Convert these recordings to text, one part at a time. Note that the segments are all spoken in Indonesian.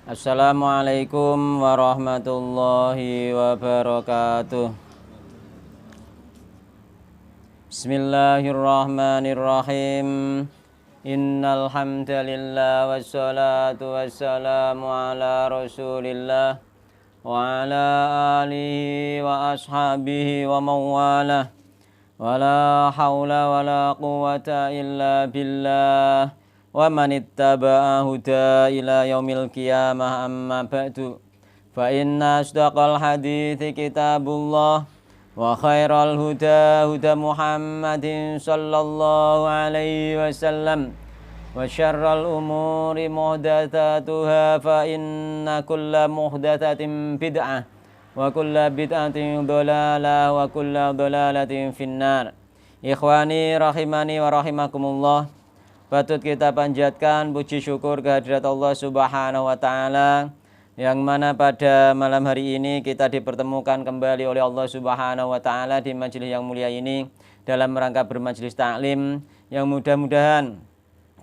Assalamualaikum warahmatullahi wabarakatuh. Bismillahirrahmanirrahim. Innal hamdalillah wassalatu wassalamu ala Rasulillah wa ala alihi wa ashabihi wa mawalah. Wala haula wala quwata illa billah. Wa man ittaba'a huda ila yaumil qiyamah amma ba'du. Fa inna asdaqal hadithi kitabullah wa khairal huda huda Muhammadin sallallahu alaihi wasallam wa syarral umuri muhdatsatuha fa inna kulla muhdatsatin bid'ah wa kulla bid'atin dhalalah wa kulla dhalalatin finnar. Ikhwani rahimani wa rahimakumullah. Patut kita panjatkan puji syukur kehadirat Allah Subhanahu wa taala yang mana pada malam hari ini kita dipertemukan kembali oleh Allah Subhanahu wa taala di majelis yang mulia ini dalam rangka bermajelis taklim yang mudah-mudahan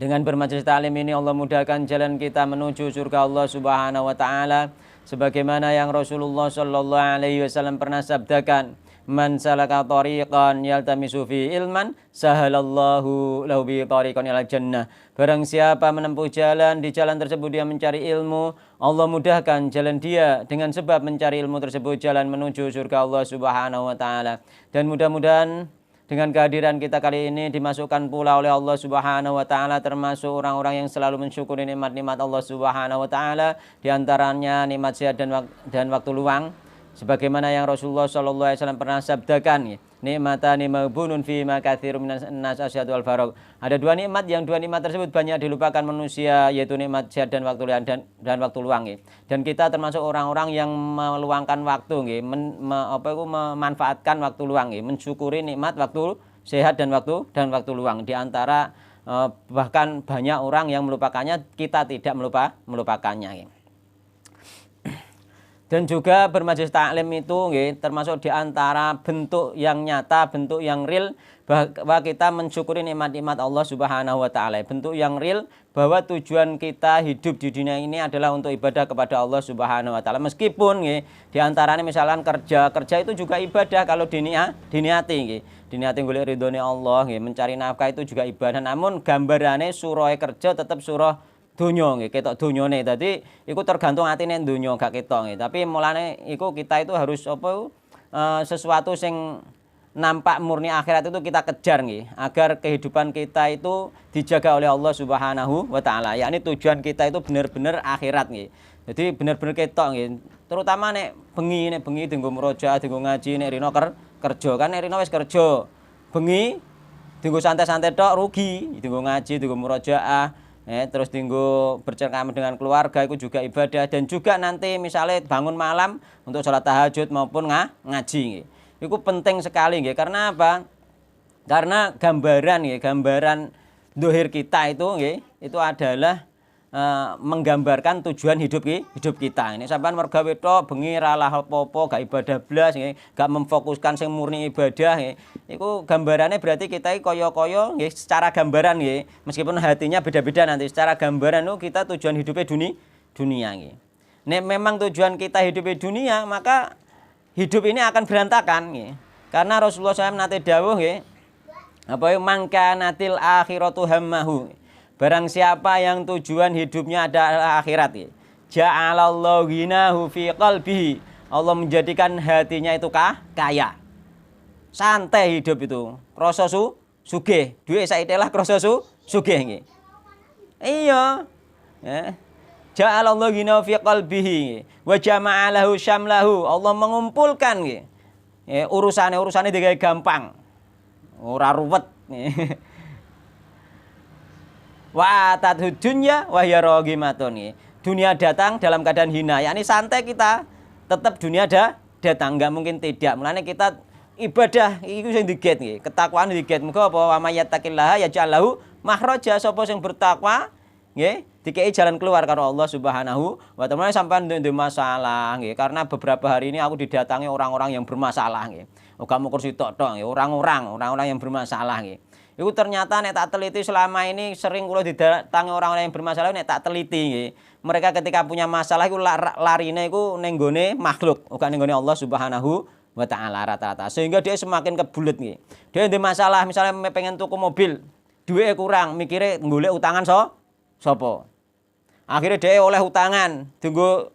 dengan bermajelis taklim ini Allah mudahkan jalan kita menuju surga Allah Subhanahu wa taala sebagaimana yang Rasulullah sallallahu alaihi wasallam pernah sabdakan, man salaka tariqan yaltamisu fi ilman sahalallahu lahu bi tariqan ilal jannah. Barang siapa menempuh jalan, di jalan tersebut dia mencari ilmu, Allah mudahkan jalan dia dengan sebab mencari ilmu tersebut jalan menuju surga Allah Subhanahu wa taala. Dan mudah-mudahan dengan kehadiran kita kali ini dimasukkan pula oleh Allah Subhanahu wa taala termasuk orang-orang yang selalu mensyukuri nikmat-nikmat Allah Subhanahu wa taala, di antaranya nikmat sehat dan waktu luang. Sebagaimana yang Rasulullah sallallahu alaihi wasallam pernah sabdakan, nikmatani maghbunun fi ma katsirun minan nas asyhadu al faraq. Ada dua nikmat yang dua nikmat tersebut banyak dilupakan manusia, yaitu nikmat sehat dan waktu luang dan waktu luang. Dan kita termasuk orang-orang yang meluangkan waktu, memanfaatkan waktu luang, mensyukuri nikmat waktu sehat dan waktu luang. Di antara bahkan banyak orang yang melupakannya, kita tidak melupakannya. Dan juga bermajelis taklim itu termasuk di antara bentuk yang nyata, bentuk yang real bahwa kita mensyukuri nikmat-nikmat Allah Subhanahu wa taala. Bentuk yang real bahwa tujuan kita hidup di dunia ini adalah untuk ibadah kepada Allah Subhanahu wa taala. Meskipun di antaranya misalkan kerja itu juga ibadah kalau diniati golek ridhone Allah, mencari nafkah itu juga ibadah. Namun gambarane surah kerja tetap surah dunya ketok dunyane. Dadi iku tergantung atine dunya gak ketok tapi mulane iku kita itu harus sesuatu sing nampak murni akhirat itu kita kejar agar kehidupan kita itu dijaga oleh Allah Subhanahu wa taala. Yakni tujuan kita itu benar-benar akhirat Jadi benar-benar ketok terutama nek bengi dienggo murojaah, dienggo ngaji, nek rino kerja kan nek rino wis kerja. Bengi dienggo santai-santai tok rugi, dienggo ngaji, dienggo murojaah. Terus tinggu bercengkrama dengan keluarga itu juga ibadah. Dan juga nanti misalnya bangun malam untuk sholat tahajud maupun ngaji itu penting sekali karena apa? Karena gambaran dohir kita itu adalah menggambarkan tujuan hidup kita. Ini sampean merga wedok bengi ra lah apa-apa, gak ibadah blas gak memfokuskan sing murni ibadah Iku gambarannya berarti kita kaya-kaya secara gambaran meskipun hatinya beda-beda nanti secara gambaran kita tujuan hidupnya dunia Nek memang tujuan kita hidupnya dunia, maka hidup ini akan berantakan Karena Rasulullah SAW nate dawuh mangkanatil akhiratu hammahu. Barang siapa yang tujuan hidupnya adalah akhirat ja'alallahu ghinahu fi qalbihi. Allah menjadikan hatinya itu kaya. Santai hidup itu. Krasa sugih. Duwe saiki lah krasa sugih Iya. Ja'alallahu ghinahu fi qalbihi wa jama'alahu syamlahu. Allah mengumpulkan urusane digawe gampang. Ora ruwet. Wa atadhu dunya wa hiya raghimatun. Dunia datang dalam keadaan hina, yakni santai kita, tetap dunia datang, enggak mungkin tidak. Mulane kita ibadah iku sing diget ketakwaan diget. Muga apa wa may yattaqillaha yaj'al lahu makhraja. Sapa sing bertakwa dikei jalan keluar karo Allah Subhanahu wa taala. Sampean ndek masalah karena beberapa hari ini aku didatangi orang-orang yang bermasalah Uga mau kursi tok orang-orang yang bermasalah Itu ternyata nek tak teliti selama ini sering kula didatangi orang-orang yang bermasalah nek tak teliti mereka ketika punya masalah iku larine iku ning nggone makhluk, bukan ning nggone Allah Subhanahu wa taala rata-rata. Sehingga dia semakin kebulet nggih. Dia ndek masalah misalnya pengen tuku mobil, duwe kurang, mikire golek utangan sapa. Akhirnya dia oleh utangan, tunggu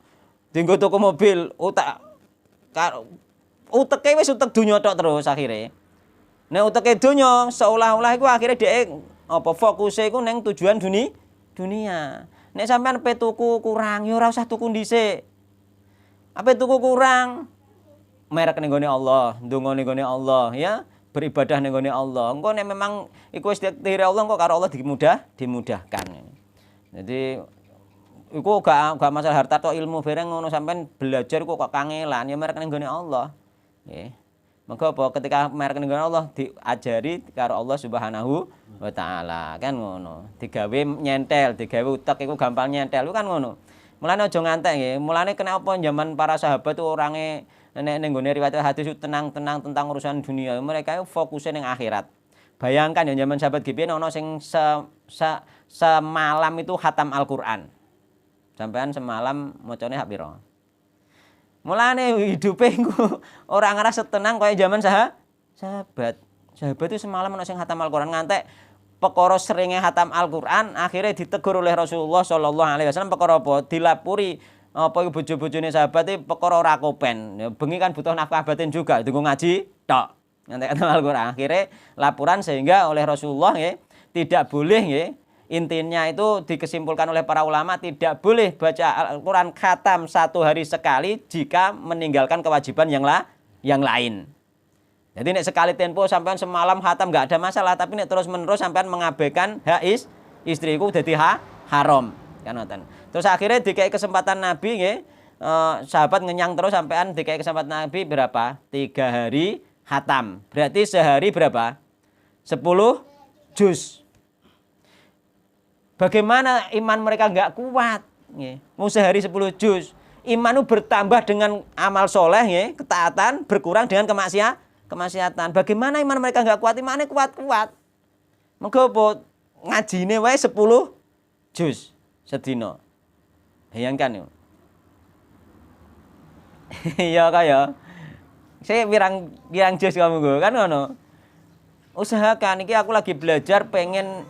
tuku mobil, uteke wis utek donya tok terus akhirnya. Nek uteke donya seolah-olah iku akhirnya dia fokusnya iku ning tujuan dunia. Nek sampean pe tuku kurang, ya ora usah tuku dhisik. Ape tuku kurang, merek ning gone Allah, ndonga ning gone Allah ya, beribadah ning gone Allah. Engko nek memang iku wis diktiri Allah engko karo Allah dimudahkan. Jadi iku gak masalah harta atau ilmu bareng ngono sampean belajar kok kangelan ya merek ning gone Allah. Nggih. Mengko apa ketika merek ning gone Allah diajari karo Allah Subhanahu wa taala kan ngono. Digawe nyentel, digawe utek iku gampang nyentel kan ngono. Mulane aja ngantek nggih. Mulane kenapa zaman para sahabat itu orange nek ning gone riwayat hadis itu tenang-tenang tentang urusan dunia. Mereka fokusnya ning akhirat. Bayangkan ya zaman sahabat Gibeon ana sing semalam itu khatam Al-Qur'an. Sampean semalam macane hak pira? Mulane hidupe iku ora ngerasa tenang kaya zaman sahabat. Sahabat itu semalam ana sing khatam Al-Qur'an ngantek perkara seringe khatam Al-Qur'an akhirnya ditegur oleh Rasulullah sallallahu alaihi wasallam perkara apa? Dilapuri apa bojo-bojone sahabat iki perkara ora kopen. Ya bengi kan butuh nafkah batin juga, tunggu ngaji tok. Ngantek khatam Al-Qur'an akhirnya laporan sehingga oleh Rasulullah nggih tidak boleh nggih. Intinya itu dikesimpulkan oleh para ulama tidak boleh baca Al-Qur'an khatam 1 hari sekali jika meninggalkan kewajiban yang lain. Jadi nek sekali tempo sampean semalam khatam enggak ada masalah, tapi nek terus-menerus sampean mengabaikan hak istriku dadi haram kan ngoten. Terus akhirnya dikai kesempatan Nabi nggih, sahabat ngenyang terus sampean dikai kesempatan Nabi berapa? 3 hari khatam. Berarti sehari berapa? 10 juz. Bagaimana iman mereka enggak kuat nggih. Mau sehari 10 juz. Iman itu bertambah dengan amal soleh nggih, ketaatan, berkurang dengan kemaksiatan. Bagaimana iman mereka enggak kuat? Imannya kuat-kuat. Mergo apa? Ngajine wae 10 juz sedina. Bayangkan yo. Iya kaya. Saya pirang juz kamu go kan ngono. Usahakan iki aku lagi belajar pengen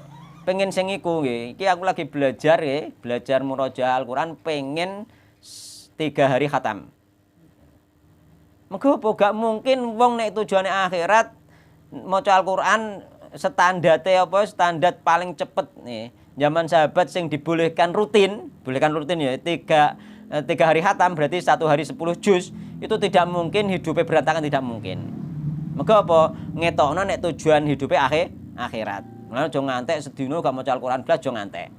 sing iku nggih. Iki aku lagi belajar nggih, belajar murojaah Al-Qur'an pengen 3 hari khatam. Mergo apa gak mungkin wong nek tujuane akhirat maca Al-Qur'an standarte apa standar paling cepet nih. Zaman sahabat sing dibolehkan rutin ya 3 hari khatam berarti 1 hari 10 juz itu tidak mungkin hidupnya berantakan tidak mungkin. Mergo apa ngetokno nek tujuan hidupnya akhirat. Mulane aja ngantek sedina gak maca Al-Qur'an blas aja ngantek.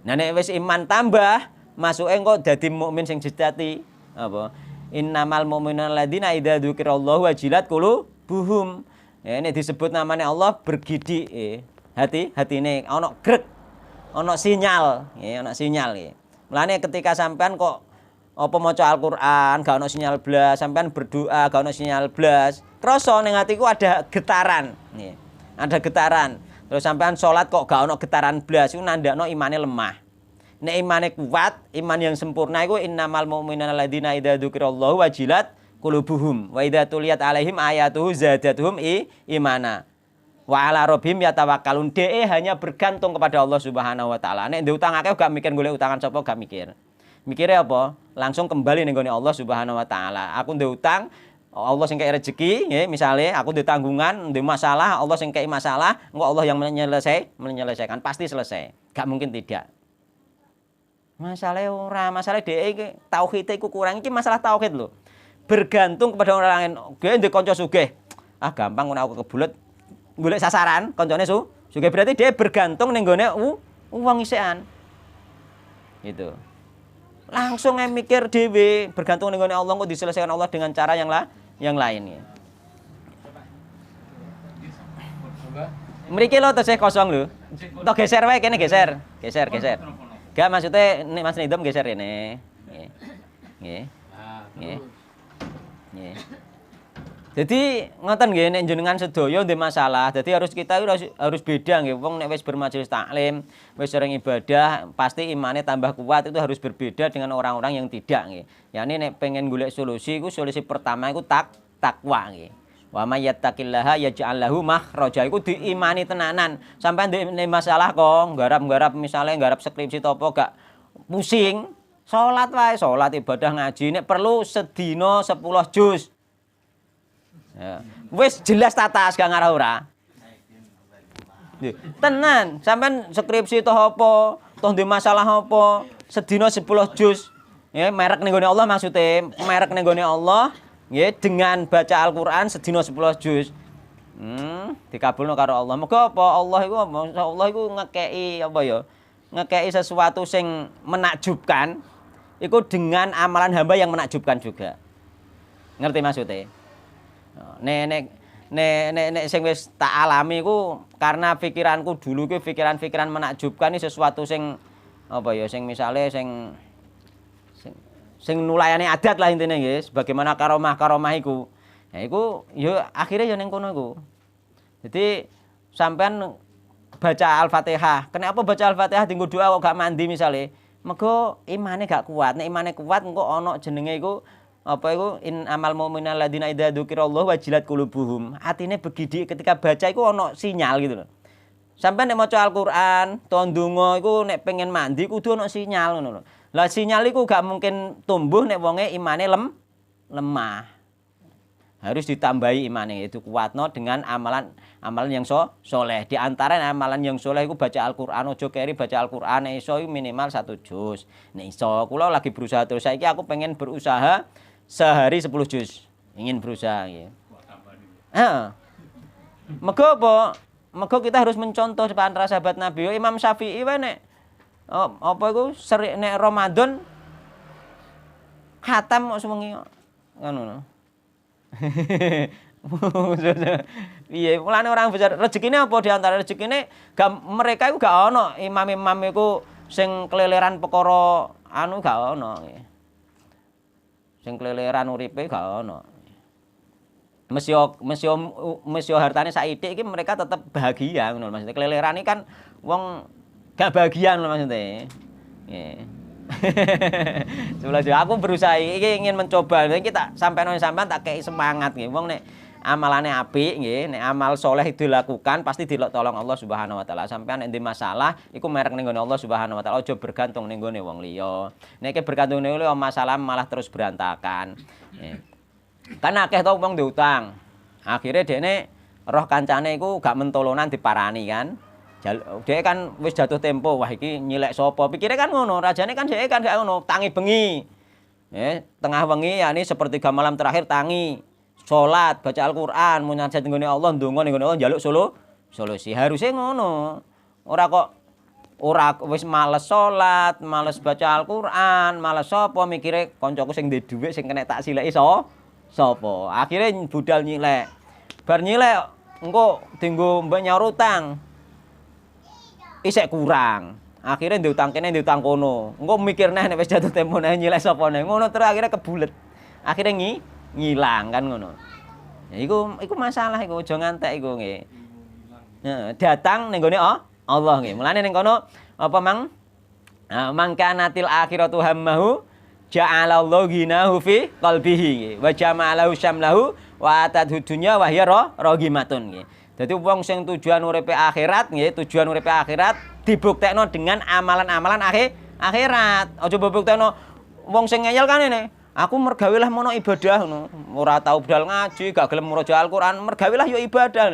Nah nek wis iman tambah, masuke engko dadi mukmin sing sejati. Apa? Innamal mu'minuna alladzina idza dzukirallahu wajilat qulubuhum. Ya nek disebut namanya Allah bergidik hatine ana grek, ana sinyal, ya ana sinyal ya. Mulane ketika sampean kok apa maca Al-Qur'an gak ana sinyal blas, sampean berdoa gak ana sinyal blas, krasa ning atiku ada getaran, nggih. Ada getaran. Terus sampean salat kok gak ono getaran blas iku nandakno imane lemah. Nek imane kuat, iman yang sempurna iku innamal mu'minuna alladzina idza dzukirallahu wajilat qulubuhum wa idza tuliyat alaihim ayatuhu zadatuhum imana. Wa ala rabbihim yatawakkalun. DE hanya bergantung kepada Allah Subhanahu wa taala. Nek ndek utang akeh gak mikir golek utangan sapa gak mikir. Mikire apa? Langsung kembali ning gone Allah Subhanahu wa taala. Aku ndek utang Allah sing kei rezeki, nggih, misale aku ndek tanggungan, ndek masalah, Allah sing kei masalah, engko Allah yang menyelesaikan, pasti selesai. Gak mungkin tidak. Masalah ora, masalah dhek iki tauhid iku kurang iki masalah tauhid lho. Bergantung kepada orang lain. Ge ndek kanca sugih. Ah gampang ngono aku kebulet golek sasaran, kancane sugih berarti dia bergantung ning gone uang isekan. Gitu. Langsung mikir dhewe, bergantung ning gone Allah kok diselesaikan Allah dengan cara yang lain ya. Mriki lho tesih kosong lho. Tok geser wae kene geser. Gak maksudnya nek Mas Nidom geser rene. Nggih. Nggih. Nggih. Nggih. Jadi ngoten nggih nek jenengan sedaya ndek masalah, jadi kita harus beda nggih. Wong nek wis bermajelis taklim, wis sering ibadah, pasti imane tambah kuat itu harus berbeda dengan orang-orang yang tidak nggih. Yani nek pengen golek solusi iku solusi pertama iku takwa nggih. Wa may yattaqillaha yaj'al lahu makhraja iku diimani tenanan. Sampai ndek masalah kok nggarap-nggarap misale nggarap skripsi topo gak pusing, salat wae, salat ibadah ngaji nek perlu sedina 10 juz. Ya. Wis jelas tatas gak ngarah ora. Tenan, sampean skripsi toh apa, toh ndek masalah apa, sedina 10 juz. Ya, merek ning gone Allah maksudnya, merek ning gone Allah, nggih dengan baca Al-Qur'an sedina 10 juz. Dikabulno karo Allah. Mergo apa? Allah iku ngekeki apa ya? Ngekeki sesuatu sing menakjubkan iku dengan amalan hamba yang menakjubkan juga. Ngerti maksudnya? Nek sing wis tak alami ku karena pikiranku dulu ku pikiran-pikiran menakjubkan ini sesuatu sing apa ya sing misale sing nulayani adat lah intine nggih bagaimana karomah iku. Ya iku ya akhirnya ya ning kono iku. Jadi sampean baca Al-Fatihah. Kenapa baca Al-Fatihah dienggo doa kok gak mandi misale? Mergo imane gak kuat. Nek imane kuat engko ana jenenge iku apa itu in amal mu'minal ladina idza dzukirallahu wajilat qulubuhum. Atine begidi ketika baca iku ana sinyal gitu loh. Sampai nek maca Al-Qur'an, to ndonga iku nek pengen mandi kudu ana sinyal ngono lho. Lah sinyal iku gak mungkin tumbuh nek wonge imane lemah. Harus ditambahi imane itu kuatno dengan amalan yang soleh. Di antara amalan yang soleh iku baca Al-Qur'an, aja keri baca Al-Qur'an iso minimal 1 juz. Nek iso kula lagi berusaha terus saiki aku pengen berusaha sehari 10 juz. Ingin berusaha ya. Mergo apa? Mergo kita harus mencontoh para sahabat Nabi. Imam Syafi'i wae nek apa iku sering nek Ramadan khatam kok sewengi ngono. Iya, mulane orang besar rezekine apa di antara rezekine mereka iku gak ono imam-imam iku sing keleleran perkara anu gak ono. Sing keleleran uripe gak ono. Mesyo hartane saithik iki mereka tetap bahagia ngono maksudnya. Keleleran iki kan wong gak bahagia ngono maksudnya. Nggih. Aku berusaha iki ingin mencoba. Iki tak sampeyan tak kei semangat nggih. Wong nek amalane apik nggih, nek amal soleh dilakukan pasti ditolong Allah Subhanahu wa taala. Sampeyan nek ndek masalah iku merek ning gone Allah Subhanahu wa taala, aja bergantung ning gone wong liya. Nek bergantung ning liya masalah malah terus berantakan. Kan akeh to wong diutang. Akhire dekne roh kancane iku gak mentolonan diparani kan. Dhek kan wis jatuh tempo, wah iki nyilek sapa. Pikire kan ngono, rajane kan dhek kan gak ngono, tangi bengi. Tengah wengi yakni sepertiga malam terakhir tangi. Salat, baca Al-Qur'an, munajat nggone Allah, ndonga nggone Allah njaluk solusi. Harusnya ngono. Ora wis males salat, males baca Al-Qur'an, males sapa mikire kancaku sing ndek dhuwit sing kena tak sileki sapa. Akhire budal nyilek. Bar nyilek engko dienggo mbok nyaur utang. Isek kurang. Akhirnya diutang kene diutang kono. Engko mikir neh nek wis jatuh tempo neh nyilek sapa neh. Ngono terus akhirnya kebulet. Akhirnya ngilang kan ngono. Ya iku masalah iku aja ngantek iku nggih. Datang ning gone Allah nggih. Mulane ning kono apa mang mangkanatil akhiratu hammahu ja'alallahu ghinahu fi qalbihi nggih. Wa jama'alahu syamlahu wa atadhu dunya wa hiya ragimatun nggih. Dadi wong sing tujuan uripe akhirat nggih, tujuan uripe akhirat dibuktekno dengan amalan-amalan akhirat. Aja buktekno wong sing ngeyel kan ini. Aku mergawilah mono ibadah ngono. Ora tau budal ngaji, gak gelem maca Al-Qur'an, mergawilah yo ibadah.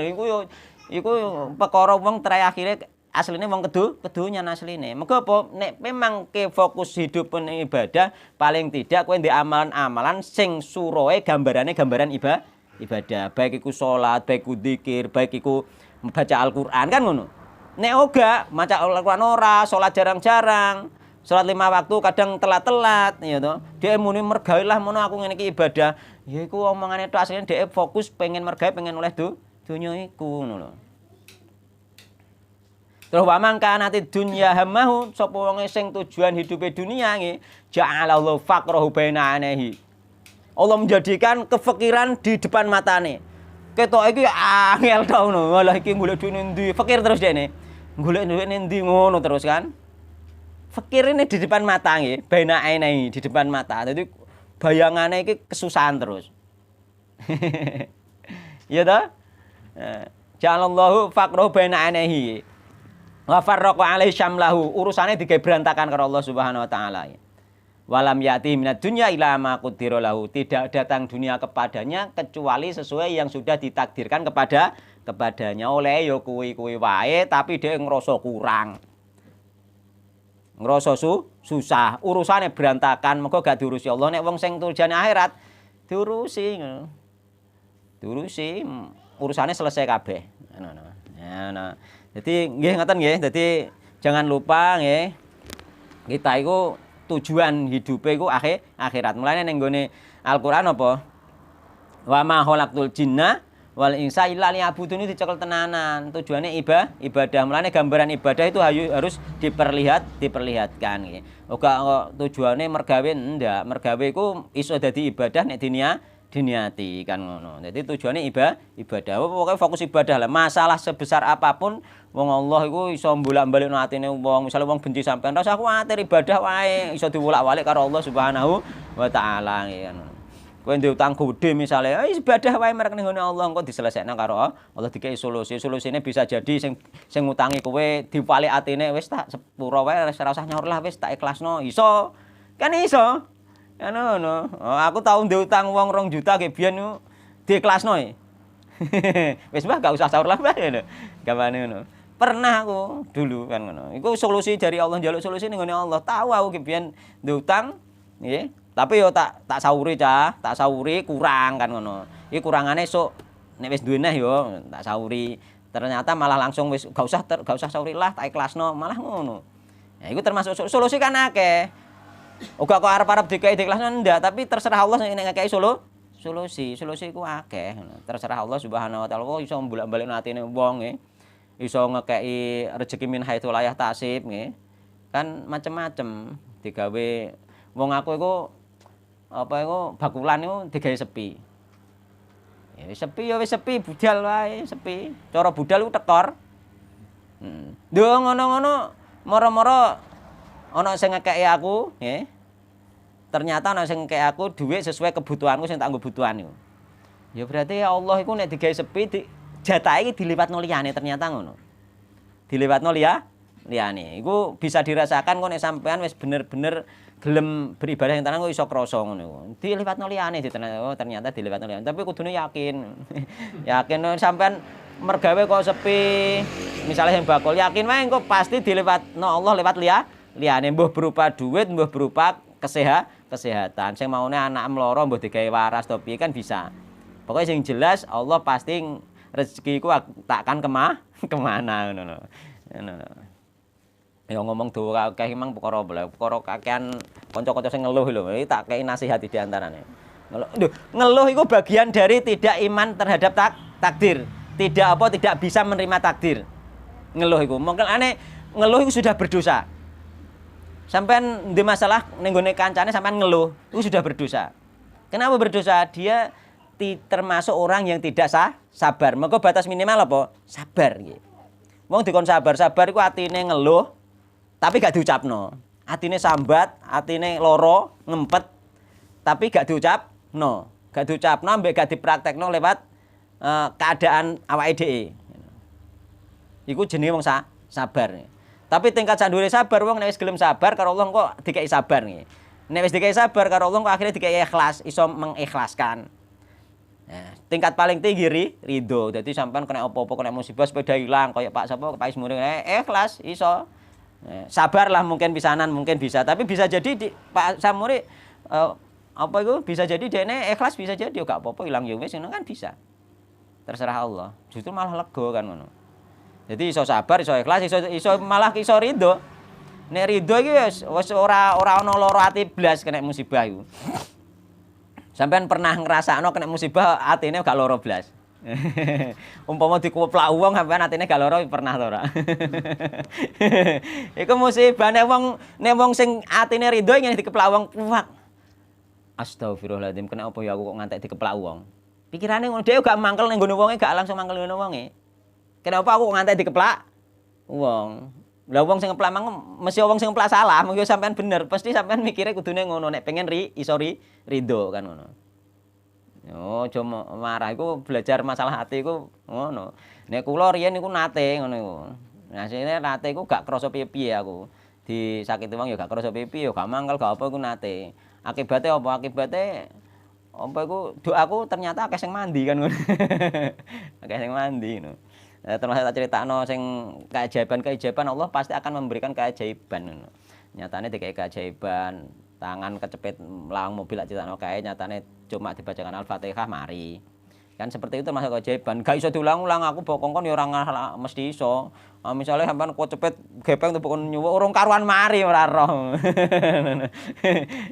Iku perkara wong terakhire asline wong kedunyan asline. Mergo apa? Nek memang ke fokus hidup ning ibadah, paling tidak kowe ndek amalan-amalan sing suroe gambaran ibadah. Baik iku salat, baik iku zikir, baik iku baca Al-Qur'an kan ngono. Nek ora maca Al-Qur'an ora, salat jarang-jarang. Salat 5 waktu kadang telat-telat ya toh. Dhek muni mergawilah mono aku ngene iki ibadah. Ya iku omongane tok asline dhek fokus pengen mergawe pengen oleh donya iku ngono lho. Terus wa mangka nate dunya hamahu sapa wong sing tujuan hidupe dunia nggih ja'alallahu faqrahu baina anehi. Allah menjadikan kefakiran di depan matane. Ketok iki angel ta ngono. Walah iki golek duit ndi? Fakir terus dene. Golek duit ndi ngono terus kan. Fakir ini di depan mata nggih, baina ainahi di depan mata. Jadi bayangannya iki kesusahan terus. Iya ta? Ja'alallahu faqrahu baina ainahi. Wa farraqa alaihi syamlahu. Urusane digawe berantakan karo Allah Subhanahu wa taala. Walam yati minad dunya ila ma qaddara lahu. Tidak datang dunia kepadanya kecuali sesuai yang sudah ditakdirkan kepadanya. Oleh ya kuwi-kuwi wae tapi dia ngerasa kurang. Ngerasa susah, urusane berantakan, mergo gak diurusi Allah. Nek wong sing tujuane akhirat diurusi ngono. Diurusi, urusane selesai kabeh. Nah. Jadi nggih ngoten nggih. Dadi jangan lupa nggih. Kita iku tujuan hidupe iku akhirat. Mulane ning nggone Al-Qur'an apa? Wa ma khalaqtul jinna wal insa illa liya'budun dicekel tenanan. Tujuane ibadah. Mulane gambaran ibadah itu harus diperlihatkan nggih. Ora tujuane mergawe ndak. Mergawe iku iso dadi ibadah nek diniati kan ngono. Jadi tujuane ibadah. Pokoke fokus ibadah lah. Masalah sebesar apapun wong Allah iku iso bolak-balikno atine wong. Misale wong benci sampean, ora usah kuwatir ibadah wae iso dibolak-balik karo Allah Subhanahu wa taala kan. Kowe ndek utang gede misale, ibadah wae merek ning Allah engko diselesekno karo Allah dikei solusi. Solusine bisa jadi sing ngutangi kowe dipalik atine wis tak sepuro wae ora usah nyaur lah wis tak ikhlasno. Iso. Kan iso. Ngono. Aku tau ndek utang wong 2 juta ge biyen diikhlasno. Wis Mbah gak usah sahur lah Mbah ngono. Gampane ngono. Pernah aku dulu kan ngono. Iku solusi dari Allah, njaluk solusi ning ngene Allah. Tahu aku ki biyen ndek utang nggih. Tapi yo tak sahuri tak sahuri kurang kan ngono. Iki kurangane sok nek wis duwe neh yo tak sahuri. Ternyata malah langsung wis gak usah sahuri lah, tak ikhlasno, malah ngono. Ya iku termasuk solusi kan akeh. Uga kok arep-arep diikhlasno ndak, tapi terserah Allah nek ngekeki solusi. Solusi iku akeh. Terserah Allah Subhanahu wa taala kok iso bolak-balikno atine wong nggih. Iso ngekeki rezeki min haitsu la yahtasib nggih. Kan macem-macem digawe wong aku iku apa iku bakulan iku digawe sepi. Ya wis sepi budal wae, sepi. Cara budal iku tekor. Nduk ngono-ngono moro-moro ana sing ngekeki aku, nggih. Ternyata ana sing ngekeki aku dhuwit sesuai kebutuhanku sing tak nggo butuhan iku. Ya berarti Allah iku nek digawe sepi jatahe iki diliwatno liyane ternyata ngono. Diliwatno liyane. Iku bisa dirasakan kok nek sampean wis bener-bener gelem beribadah yang tenan kok iso krasa ngono iku. Diliwatno liyane ternyata diliwatno liyane. Tapi kudune yakin. Yakin sampean mergawe kok sepi. Misalnya yang bakul yakin wae engko pasti diliwatno Allah lewat liyane. Mbuh berupa duit, mbuh berupa kesehatan. Sing maune anak mloro mbuh digawe waras to piye kan bisa. Pokoknya sing jelas Allah pasti rezekiku takkan kemana ngono. Ya ngomong dawa akeh memang perkara kakean kanca-kanca sing ngeluh lho. Iki tak kei nasihat di antarane. Ngeluh iku bagian dari tidak iman terhadap takdir. Tidak bisa menerima takdir. Ngeluh iku. Mungkin ngeluh iku sudah berdosa. Sampean ndek masalah ning gone kancane sampean ngeluh, itu sudah berdosa. Kenapa berdosa? Dia termasuk orang yang tidak sabar. Maka batas minimal apa? Sabar nggih. Wong dikon sabar iku atine ngeluh tapi gak diucapno. Atine sambat, atine loro, ngempet tapi gak diucapno. Gak diucapno ambek gak dipraktekno lewat keadaan awake dhewe. Iku jenenge wong sabar. Tapi tingkat sandure sabar wong nek wis gelem sabar karo Allah kok dikeki sabar nggih. Nek wis dikeki sabar karo Allah kok akhirnya dikeki ikhlas, iso mengikhlaskan. Nah, tingkat paling tinggi ridho. Dadi sampean kena apa-apa, kena musibah sepeda ilang kaya Pak sapa Pak Ismuri ikhlas iso. Sabarlah mungkin pisanan mungkin bisa, tapi bisa jadi Pak Samuri apa itu bisa jadi dene ikhlas bisa jadi yo gak apa-apa ilang yo wis ngono kan bisa. Terserah Allah. Justru malah lega kan ngono. Jadi iso sabar, iso ikhlas, iso malah iso ridho. Nek ridho iki wis ora ana lara ati blas kena musibah iku. Sampeyan pernah ngrasakno kena musibah atine gak lara blas. Umpama dikuplak wong sampeyan atine gak lara pernah to ora? Iku musibah nek wong sing atine ridho ngene dikeplak wong kuwak. Astagfirullahaladzim, kenapa ya aku kok ngantek dikeplak wong? Pikirane ngono dhewe gak mangkel ning ngene wonge, gak langsung mangkel ngene wonge. Kenapa aku kok ngantek dikeplak wong? Lah wong sing ngeplak mang mesti wong sing ngeplak salah, mengko sampean bener. Pasti sampean mikire kudune ngono, nek pengen iso rido kan ngono. Yo aja marah iku belajar masalah hati iku ngono. Nek kula riyen niku nate ngono iku. Nah, asline nate iku gak krasa piye-piye aku. Disakiti wong ya gak krasa piye-piye, ya gak mangkel, gak apa iku nate. Akibate apa? Akibate apa iku doaku ternyata akeh sing mandi kan ngono. Akeh sing mandi ngono. Termasuk tak critakno sing keajaiban Allah pasti akan memberikan keajaiban ngono. Nyatane dikai keajaiban, tangan kecepit mlawang mobil lak critakno kae nyatane cuma dibacakan Al-Fatihah mari. Kan seperti itu termasuk keajaiban. Gak iso diulang-ulang aku bokongkon ya ora mesti iso. Misalnya sampean kecepet gepeng tepukon nyuwuk urung karuan mari ora roh.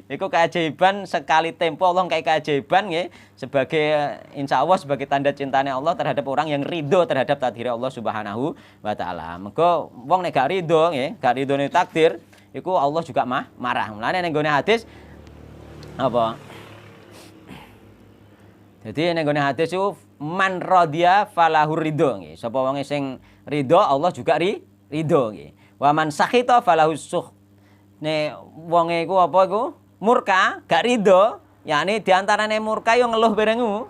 Iku keajaiban sekali tempo Allah kayak keajaiban nggih sebagai insya Allah sebagai tanda cintanya Allah terhadap orang yang ridho terhadap takdir Allah Subhanahu wa taala. Mergo wong nek gak ridho nggih, gak ridhone takdir, iku Allah juga marah. Mulane ning gone hadis apa? Jadi ning gone hadis iku man radhiya falahur ridho nggih. Sapa wong sing ridho Allah juga ridho nggih. Wa man sakhita falahus sukh. Nek wonge iku apa iku? Murka, gak ridho, yakni diantarane murka yo ngeluh barengmu.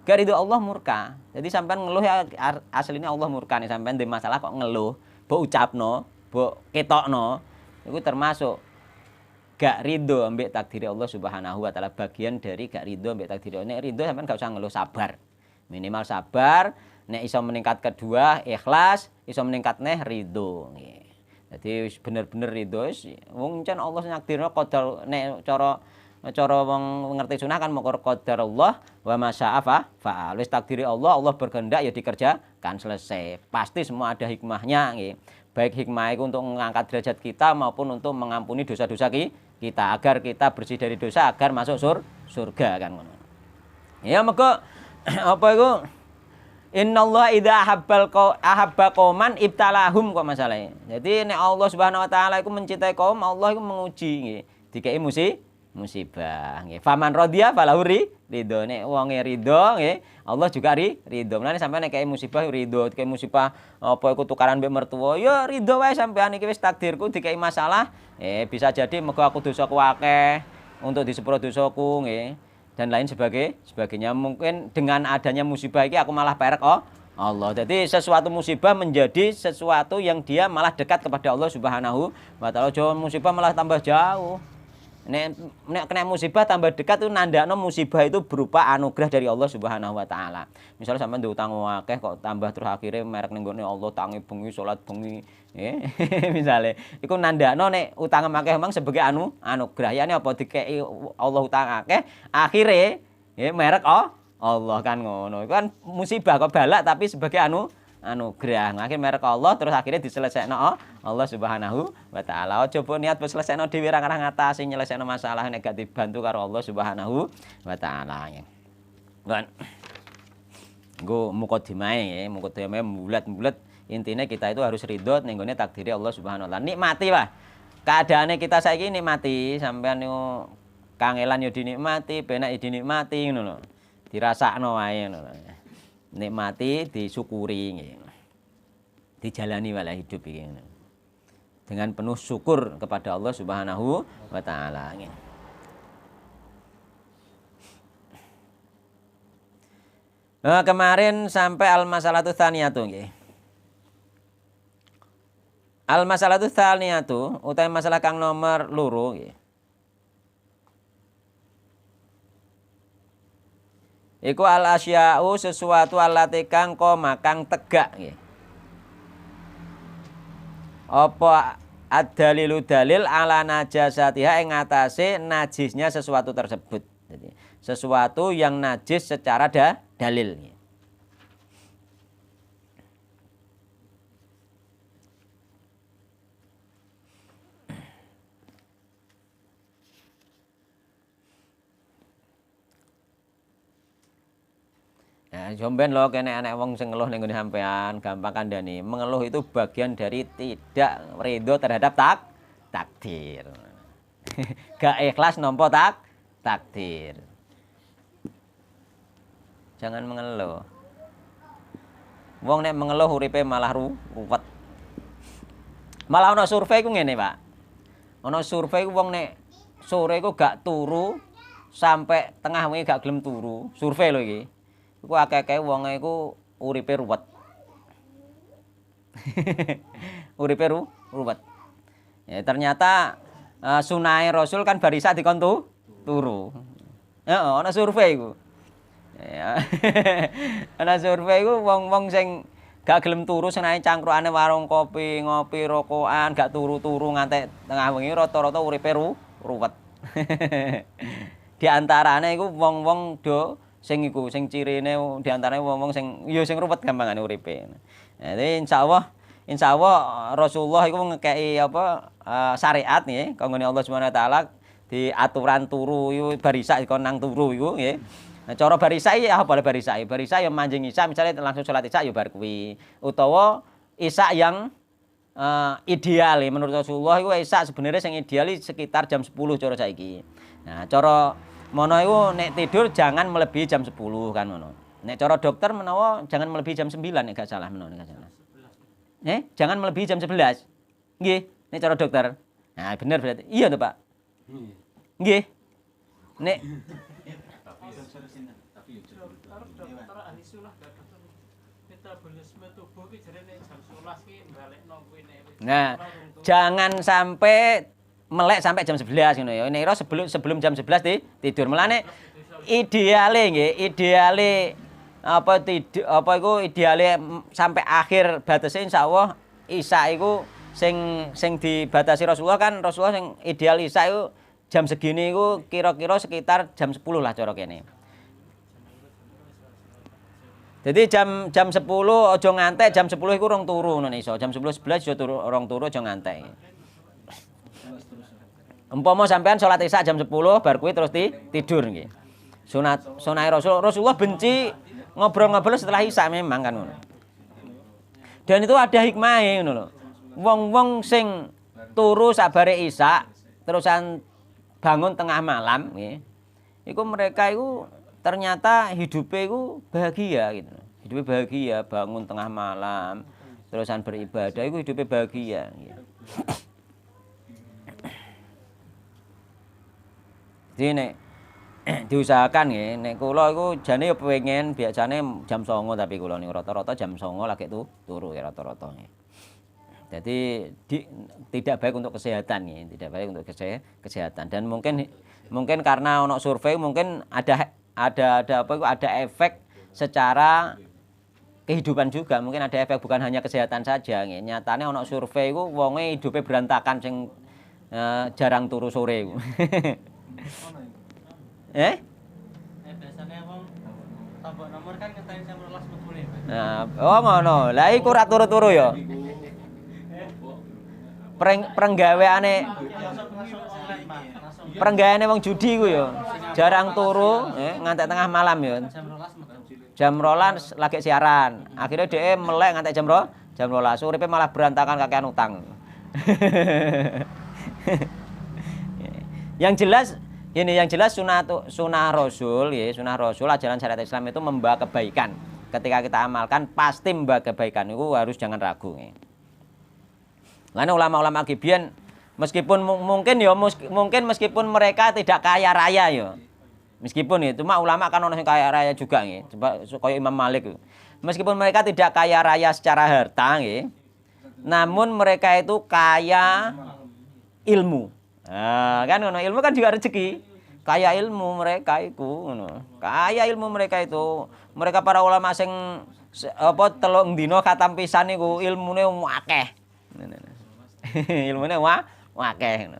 Gak ridho Allah murka. Jadi sampean ngeluh ya aslinya Allah murka nih sampean di masalah kok ngeluh, mbok ucapno, mbok ketokno. Iku termasuk gak ridho ambek takdir Allah Subhanahu wa taala, bagian dari gak ridho ambek takdir Allah. Nek ridho sampean gak usah ngeluh, sabar. Minimal sabar, nek iso meningkat kedua ikhlas, iso meningkat neh ridho nggih. Jadi bener-bener ridho wis wong jan Allah nyakdirno qadar nek cara wong ngerti sunah kan mokor qadar Allah wa masya'a fa'al. Wis takdiri Allah, Allah berkehendak ya dikerjakan selesai. Pasti semua ada hikmahnya nggih. Baik hikmah itu untuk mengangkat derajat kita maupun untuk mengampuni dosa-dosa kita agar kita bersih dari dosa agar masuk surga kan ngono. Ya maka apa itu? Innallaha idza ahabba qauman ibtalahum kok masalahnya. Jadi nek Allah Subhanahu wa taala iku mencintai kaum, Allah iku menguji nggih. Dikei musibah nggih. Faman radhiya falahu ridho. Nek wonge ridho nggih, Allah juga ridho. Mulane sampeyan nek kei musibah ridho, dikei musibah apa iku tukaran mbek mertua, ya ridho wae sampeyan iki wis takdirku dikei masalah. Bisa jadi mergo aku dosaku akeh untuk disepuro dosaku nggih. Dan lain sebagainya. Mungkin dengan adanya musibah ini aku malah perek Allah. Jadi sesuatu musibah menjadi sesuatu yang dia malah dekat kepada Allah Subhanahu wa taala. Jangan musibah malah tambah jauh. Nek kena musibah tambah dekat itu nandakno musibah itu berupa anugerah dari Allah Subhanahu wa taala. Misalnya sampean diutang akeh kok tambah terus akhirnya merek ning gone Allah tangi bengi salat bengi. Misale iku nandakno nek utang akeh memang sebagai anugerah. Yani apa dikei Allah utang akeh akhirnya merek Allah kan ngono. Iku kan musibah kok balak tapi sebagai anugerah. Akhirnya merek Allah terus akhirnya diselesaikan Allah Subhanahu wa taala. Coba niat wis selesaikan dhewe ra ngatasi nyelesaikno masalah nek gak dibantu karo Allah Subhanahu wa taala. Kan nggo mukadimah bulat-bulat intinya kita itu harus ridho ning gone takdiri Allah Subhanahu wa taala. Nikmati lah. Keadaane kita saiki nikmati, sampean yo kangelan yo dinikmati, penak yo dinikmati ngono lho. Dirasakno wae ngono lho. Nikmati, disyukuri nggih. Dijalani wala hidup iki. Dengan penuh syukur kepada Allah Subhanahu wa taala nggih. Nah, kemarin sampai al-masalatu tsaniyatu nggih. Al-masalatu tsaniyatu utawi masalah kang nomor loro nggih. Iku al-asya'u sesuatu allati kang koma kang tegak nggih. Apa ad-dalilu dalil ala najasatiha ing atase najisnya sesuatu tersebut. Jadi sesuatu yang najis secara dalil nggih. Nah, jomben loh kene anak wong sing ngeluh ning ngene sampean, gampang kandhani. Mengeluh itu bagian dari tidak ridho terhadap takdir. Gak ikhlas nampa takdir. takdir. Jangan mengeluh. Wong nek mengeluh uripe malah ruwet. Malah ana survei ku ngene, Pak. Ana survei ku wong nek sore ku gak turu sampai tengah wengi gak gelem turu. Survei lho iki. Iku akeh-akeh wong iku uripe ruwet. Uripe ruwet. Ya ternyata sunahe Rasul kan barisa dikon turu. Heeh, ana survei iku. Ya. Ana survei iku wong-wong sing gak gelem turu senane cangkrukane warung kopi, ngopi, rokokan, gak turu-turu ngantek tengah wengi rata-rata uripe ruwet. Di antarane iku wong-wong do sing iku sing cirine di antarane wong-wong sing ya sing ruwet gampangane uripe. Jadi insyaallah Rasulullah iku ngekeki syariat nggih kanggone Allah Subhanahu wa taala di aturan turu iku barisa dikon nang turu iku nggih. Nah, cara barisa iki apa boleh barisa? Barisa yang manjing isya misalnya langsung salat isya ya bar kuwi. Utawa isya yang ideal menurut Rasulullah iku isya sebenarnya sing ideal sekitar jam 10 cara saiki. Nah, cara mono iku nek tidur jangan melebihi jam 10 kan ngono. Nek cara dokter menawa jangan melebihi jam 9 nek gak salah menawa nek gak salah. Jangan melebihi jam 11. Nggih, nek cara dokter. Nah, bener berarti. Iya toh, Pak? Nggih. Nek dokter ahli sunah metabolisme tubuh ki jarene jam 11 ki balekno kuwi nek. Nah, jangan sampai melek sampai jam 11 ngono ya. Nek sebelum jam 11 tidur. Mulane ideale nggih, ideale iku ideale sampai akhir batasnya insyaallah isya iku sing dibatasi Rasulullah kan Rasulullah sing ideal isya iku jam segini iku kira-kira sekitar jam 10 lah cara kene. Jadi jam 10 aja ngantek, jam 10 iku rong turu ngono iso. Jam 11 11 iso turu rong turu aja ngantek. Umpama sampean salat isya jam 10 bar kuwi terus tidur nggih. Sunah Rasulullah benci ngobrol-ngobrol setelah isya memang kan ngono. Dan itu ada hikmahe ngono lho. Wong-wong sing turu sabare isya terusan bangun tengah malam nggih. Iku mereka iku ternyata hidupnya itu bahagia gitu. Hidupnya bahagia, bangun tengah malam, terusan beribadah itu hidupnya bahagia gitu. Jadi nek diusahakan nggih, nek kula iku jane yo pengen biasane jam 09.00 tapi kula niku rata-rata jam 09.00 lagi turu ya rata-rata nggih. Jadi tidak baik untuk kesehatan nggih, tidak baik untuk kesehatan dan mungkin karena ono survei mungkin ada efek secara kehidupan juga, mungkin ada efek bukan hanya kesehatan saja nggih. Nyatane ono survei iku wonge hidupe berantakan sing jarang turu sore iku. Biasane wong tombok nomor kan ngenteni jam 12 metune. Nah, oh ngono. Lah iku ora turu-turu ya. Perenggaweane wong judi ku ya. Jarang turu, ngantek tengah malam ya. Jam 12 lagi siaran. Akhirnya dia melek ngantek jam 12. Uripe malah berantakan kakean utang. Yang jelas sunah Rasul ya, sunah Rasul ajaran syariat Islam itu membawa kebaikan. Ketika kita amalkan pasti membawa kebaikan. Itu harus jangan ragu ya. Lain ulama-ulama kibian meskipun meskipun mereka tidak kaya raya ya. Meskipun ya, cuma ulama kan orang yang kaya raya juga nggih. Coba kaya Imam Malik. Meskipun mereka tidak kaya raya secara harta nggih. Namun mereka itu kaya ilmu. Nah, kan ngono, ilmu kan juga rezeki. Kaya ilmu mereka itu ngono. Kaya ilmu mereka itu. Mereka para ulama sing telung dina khatam pisan niku ilmune akeh. Ilmune akeh.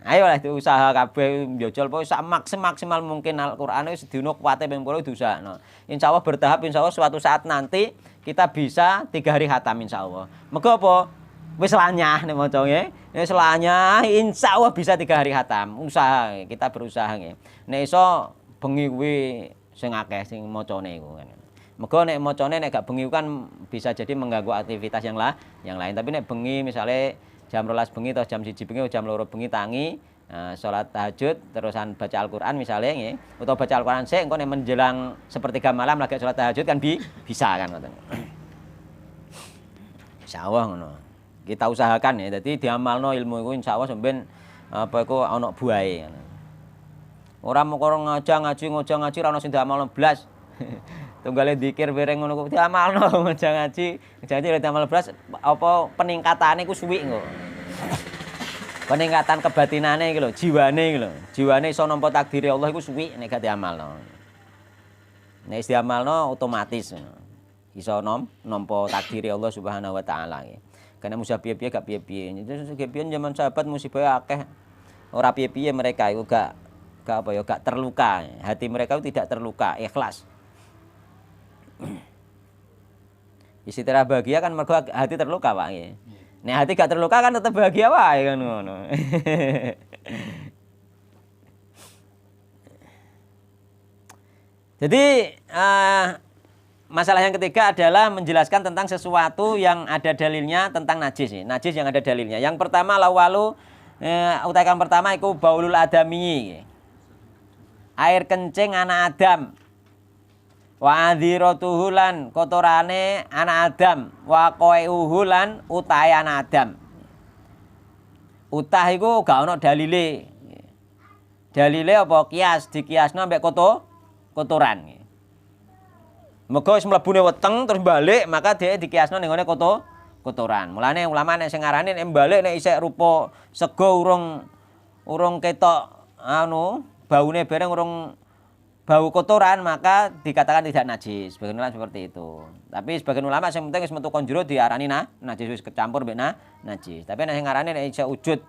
Ayolah usaha kabeh njojol pokoke sak maksimal mungkin Al-Qur'an wis sedina kuwate ping 10 diusahakno. Insyaallah bertahap insyaallah suatu saat nanti kita bisa 3 hari khatam insyaallah. Mergo apa? Wis lanyah nek maca nggih. Wis lanyah insyaallah bisa 3 hari khatam. Usaha kita berusaha nggih. Nek iso bengi kuwi sing akeh sing macane iku kan. Mergo nek macane nek gak bengi kan bisa jadi mengganggu aktivitas yang lain. Tapi nek bengi misale jam 12 bengi atau jam 1 bengi atau jam 2 bengi tangi Nah, salat tahajud terusan baca Al-Qur'an misalnya nggih, utawa baca Al-Qur'an sik engko nek menjelang sepertiga malam lagi salat tahajud kan bisa kan ngoten. Insyaallah ngono. Kita usahakan ya, dadi diamalno ilmu iku insyaallah sampeyan apa iku ana buahe. Ora mung ngaji ra ono sing diamalno blas. Tunggale dzikir bareng ngono ku diamalno ngaji diamal blas apa peningkatane ku suwi engko. Peningkatan kebatinane iki lho, jiwane iki lho. Jiwane iso nampa takdire Allah iku suwi nek gak diamalno. Nek wis diamalno otomatis iso nampa takdire Allah Subhanahu wa taala. Karena musibah piye-piye gak piye-piye. Piye zaman sahabat musibah akeh. Ora piye-piye mereka iku gak terluka. Hati mereka itu tidak terluka, ikhlas. Istilah bahagia kan mergo hati terluka, Pak. Nek hati gak terluka kan tetap bahagia wae kan ngono. Jadi masalah yang ketiga adalah menjelaskan tentang sesuatu yang ada dalilnya tentang najis. Najis yang ada dalilnya. Yang pertama lawalu utakan pertama iku baulul adami. Air kencing anak Adam. Wa adhiratuhu lan kotorane anak Adam, wa qai'uhu lan utahe anak Adam. Utah iku gak ono dalile. Dalile apa kias dikiasno mbek kotoran. Mergo wis mlebune weteng terus balik, maka dhek dikiasno ning ngene kotoran. Mulane ulama nek sing ngarani nek balik nek isih rupa sego urung ketok baune bareng urung bau kotoran maka dikatakan tidak najis. Sebagian ulama seperti itu. Tapi sebagian ulama yang penting wis metu kon jero diarani najis wis kecampur mbek najis. Tapi nek sing ngarani nek isih wujud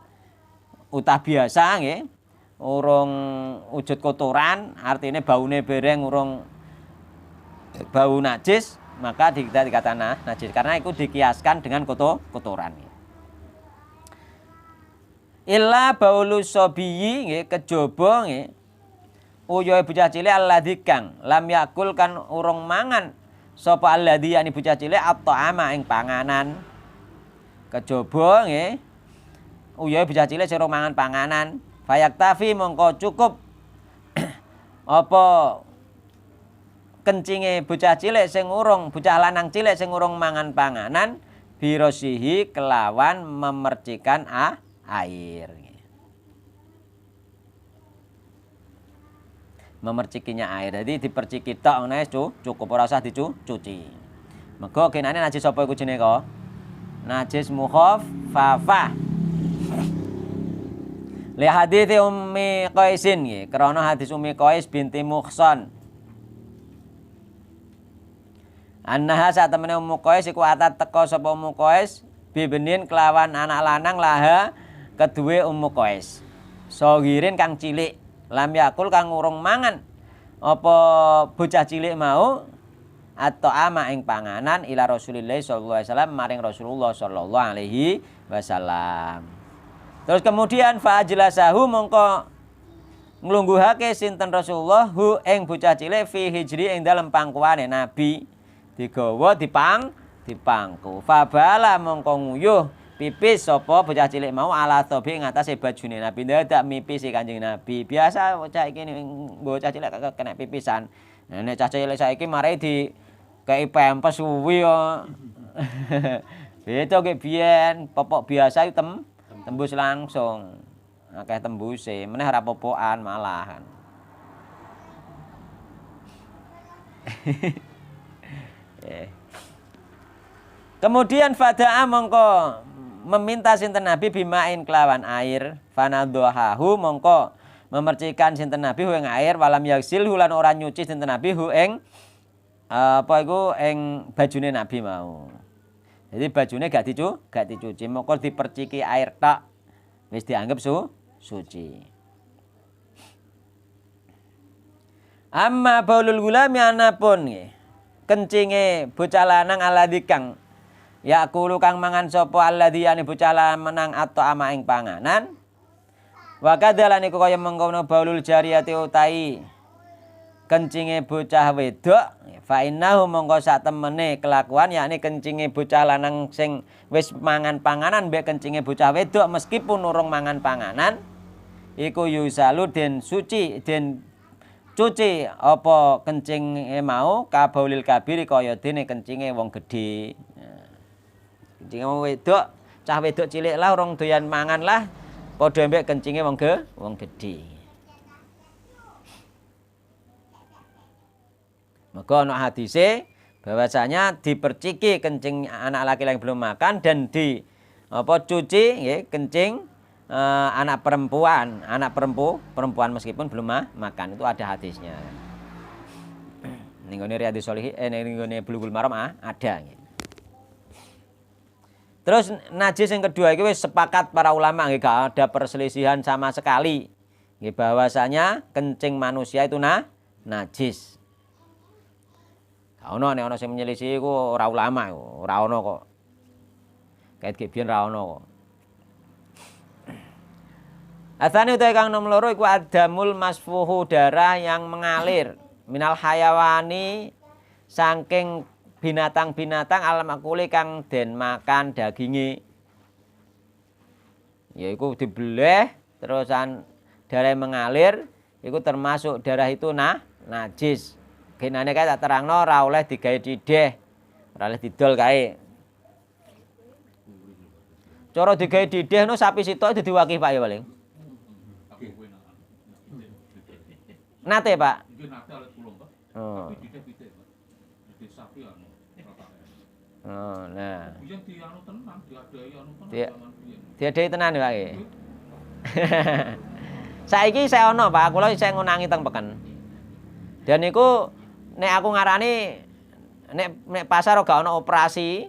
utah biasa nggih, urung wujud kotoran, artinya baune bereng urung bau najis, maka kita dikatakan najis karena itu dikiaskan dengan kotoran. Illa baulu sobiyi nggih kejaba nggih uyohe bocah cilik alladzi kang lam yakul kan urung mangan sapa alladzi yani bocah cilik at'ama ing panganan. Kejaba nggih uyohe bocah cilik sing urung mangan panganan, fayaktafi mongko cukup apa kencinge bocah cilik sing urung bocah lanang cilik sing urung mangan panganan birosihi kelawan memercikan air. Memercikinya air. Jadi diperciki tok ngene cukup ora usah dicuci. Mergo kenane najis apa iku jenenge kok? Najis mukhaffafah. Li hadits Ummi Qaisin nggih, krana hadis Ummi Qais binti Muhsan. Annaha sak temene Ummu Qais iku atat teka sapa Ummu Qais bibenin kelawan anak lanang laha keduwe Ummu Qais. Sogirin kang cilik lam yakul kang urung mangan apa bocah cilik mau atau ama ing panganan ila Rasulillah sallallahu alaihi wasallam maring Rasulullah sallallahu alaihi wasallam. Terus kemudian fa ajlasahu mongko nglungguhake sinten Rasulullah hu ing bocah cilik fi hijri ing dalem pangkuane Nabi digawa dipangku. Fa bala mongko nguyuh pipis sapa bocah cilik mau ala thobi ing atase bajune Nabi. Ndadak mipis Kanjeng Nabi. Biasa bocah iki bocah cilik kena pipisan. Nek cah cilik saiki mari di kei pempes suwi yo. Beda ge biyen popok biasa itu tembus langsung. Akeh tembuse, meneh ora popokan malahan. Kemudian fada'a mongko meminta sinten Nabi bimain kelawan air, fanadhahu mongko memercikan sinten Nabi hu ing air walam yaksil lan ora nyuci sinten Nabi hu ing apa iku ing bajune Nabi mau. Jadi bajune gak dicuci, mongko diperciki air tok wis dianggap suci. Amma baulul gulami anapun nggih. Kencinge bocah lanang alladzi kang ya kulu kang mangan sapa alladzi yani bocah lanang atau ama ing panganan. Wa kadhalane kaya mengkono baulul jariyati utai kencinge bocah wedok fa innahu mongko sak temene kelakuan yakni kencinge bocah lanang sing wis mangan panganan mbek kencinge bocah wedok meskipun urung mangan panganan iku yusalu den suci den cuci apa kencinge mau kabaulil kabiri kaya dene kencinge wong gedhe. Kencinge wong wedok, cah wedok cilik lah urung doyan mangan lah padha mbek kencinge wong gedhe. Maka ana hadise bahwasanya diperciki kencing anak laki-laki yang belum makan dan di cuci nggih kencing anak perempuan meskipun belum makan, itu ada hadisnya. Ning ngene Riyadhus Shalihin ning ngene Bulughul Maram ada nggih. Terus najis yang kedua iki wis sepakat para ulama nggih gak ada perselisihan sama sekali nggih bahwasanya kencing manusia itu najis. Gak ono nek ono sing menyelisih iku ora ulama iku, ora ono kok. Kait biyen ra ono kok. Asane utawa kang nomor loro iku adamul masfuhu darah yang mengalir minal hayawani saking binatang-binatang alam makuli kang den makan daginge. Yaiku dibeleh terusan darah mengalir iku termasuk darah itu najis. Genane kae tak terangno ora oleh digawe dideh, ora oleh didol kae. Cara digawe dideh no sapi sitok dadi wakih Pak ya paling. Nate Pak. Iki nate oleh kula Pak. Oh. Tapi dideh-dideh Pak. Dideh sapi anu ratake. Oh, nah. Biyen dianu tenan, diadai anu tenan Dia- zaman biyen. Diadai tenan Pak. Saiki saya ono Pak, kula saya ngunangi teng peken. Dan niku nek aku ngarani nek pasar gak ono operasi,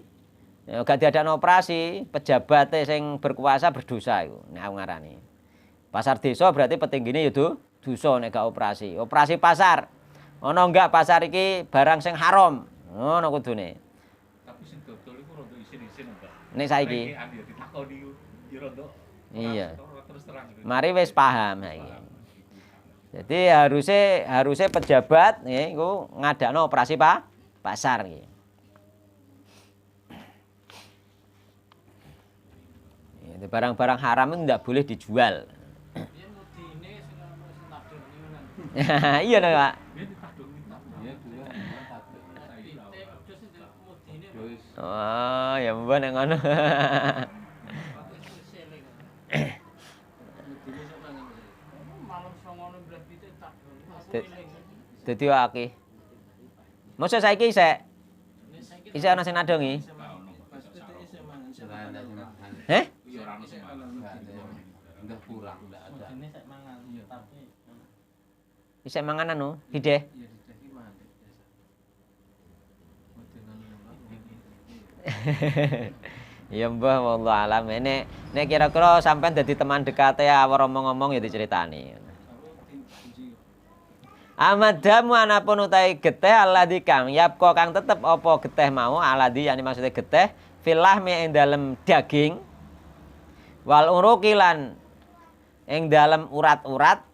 ya gak diadakno operasi, pejabat sing berkuasa berdosa iku nek aku ngarani. Pasar desa berarti petinggine ya dosa nek gak operasi. Operasi pasar. Ono enggak pasar iki barang sing haram. Ngono kudune. Tapi sing dodol iku rada isin-isin Pak. Nek saiki. Anu ya ditakoni yo rada. Iya. Terus terang. Mari wis paham saiki. Jadi harusnya pejabat nggih iku ngadakno operasi pasar nggih. Ya, barang-barang haram itu tidak boleh dijual. Biyen mudine sing anu sing nadon niku. Iya to, Pak. Biyen ditadoni tak. Iya, dulu saiki ra Teh ora. wedhus sing mudine. Wis Oh, ya mbah nek ngono. Malam songono belah pitik tak doni. Aku Dek. eling. Dadi akeh. Mosok saiki isih Nek saiki isih ana sing nadongi? gak ono Pak. Heh? Iya ora ono sing mangan. Udah kurang, udah ada. mudine sek mangan tapi Isih mangan anu, hideh. ya dadi mangan biasa. Mudine Ya mbah wallahu alam. Nek kira-kira sampean dadi teman dekate awor ngomong-ngomong ya diceritani. Amadamu anapun utai geteh alladzi kang yapko kang tetep apa geteh mau alladzi yani maksudnya geteh filah mi ing dalem daging wal urukilan ing dalem urat-urat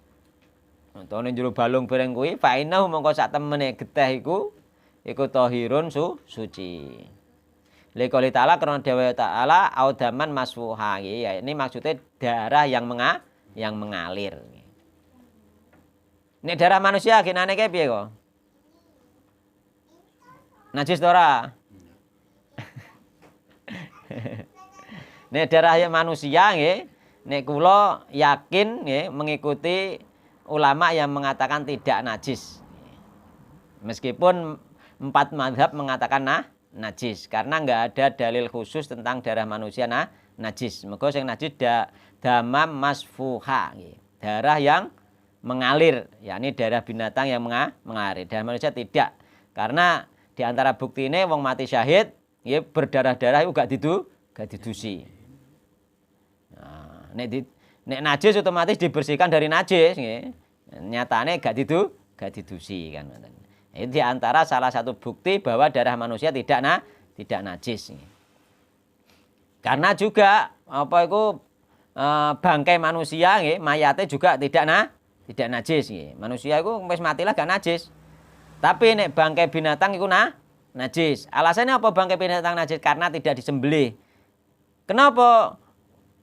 utawa jero balung bareng kuwi fa innahu mongko sak temene geteh iku tahirun suci. Liqouli ta'ala karena Dewa Ta'ala audaman masfuha ya ini maksudnya darah yang mengalir. Nek darah manusia ginane kae piye kok? Najis ta ora? Nek darah manusia nggih, nek kula yakin nggih mengikuti ulama yang mengatakan tidak najis. Meskipun 4 mazhab mengatakan najis karena enggak ada dalil khusus tentang darah manusia najis. Mergo sing najis damam masfuha nggih. Darah yang mengalir, yakni darah binatang yang mengalir. Darah manusia tidak. Karena di antara bukti ini wong mati syahid ya berdarah-darah itu gak didusi. Nah, nek najis otomatis dibersihkan dari najis nggih. Nyatane gak didusi kan. Itu di antara salah satu bukti bahwa darah manusia tidak najis. Karena juga bangkai manusia nggih, mayate juga tidak najis nggih. Manusia iku wis matilah gak najis. Tapi nek bangkai binatang iku najis. Alasannya apa bangkai binatang najis? Karena tidak disembelih. Kenapa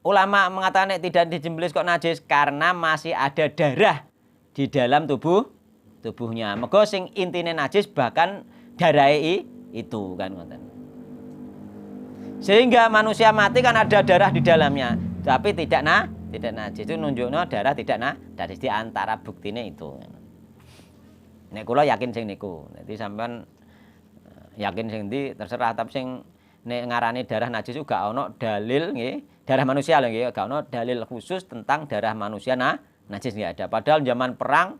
ulama mengatakan tidak disembelih kok najis karena masih ada darah di dalam tubuhnya. Mergo sing intine najis bahkan darah itu kan ngoten. Sehingga manusia mati kan ada darah di dalamnya, tapi tidak najis. Itu nunjukno darah tidak najis di antara buktine itu. Nek kula yakin sing niku. Nanti sampean yakin sing ndi terserah, tapi sing nek ngarani darah najis juga ono dalil nggih, darah manusia lho nggih, gak ono dalil khusus tentang darah manusia najis nggih ada. Padahal zaman perang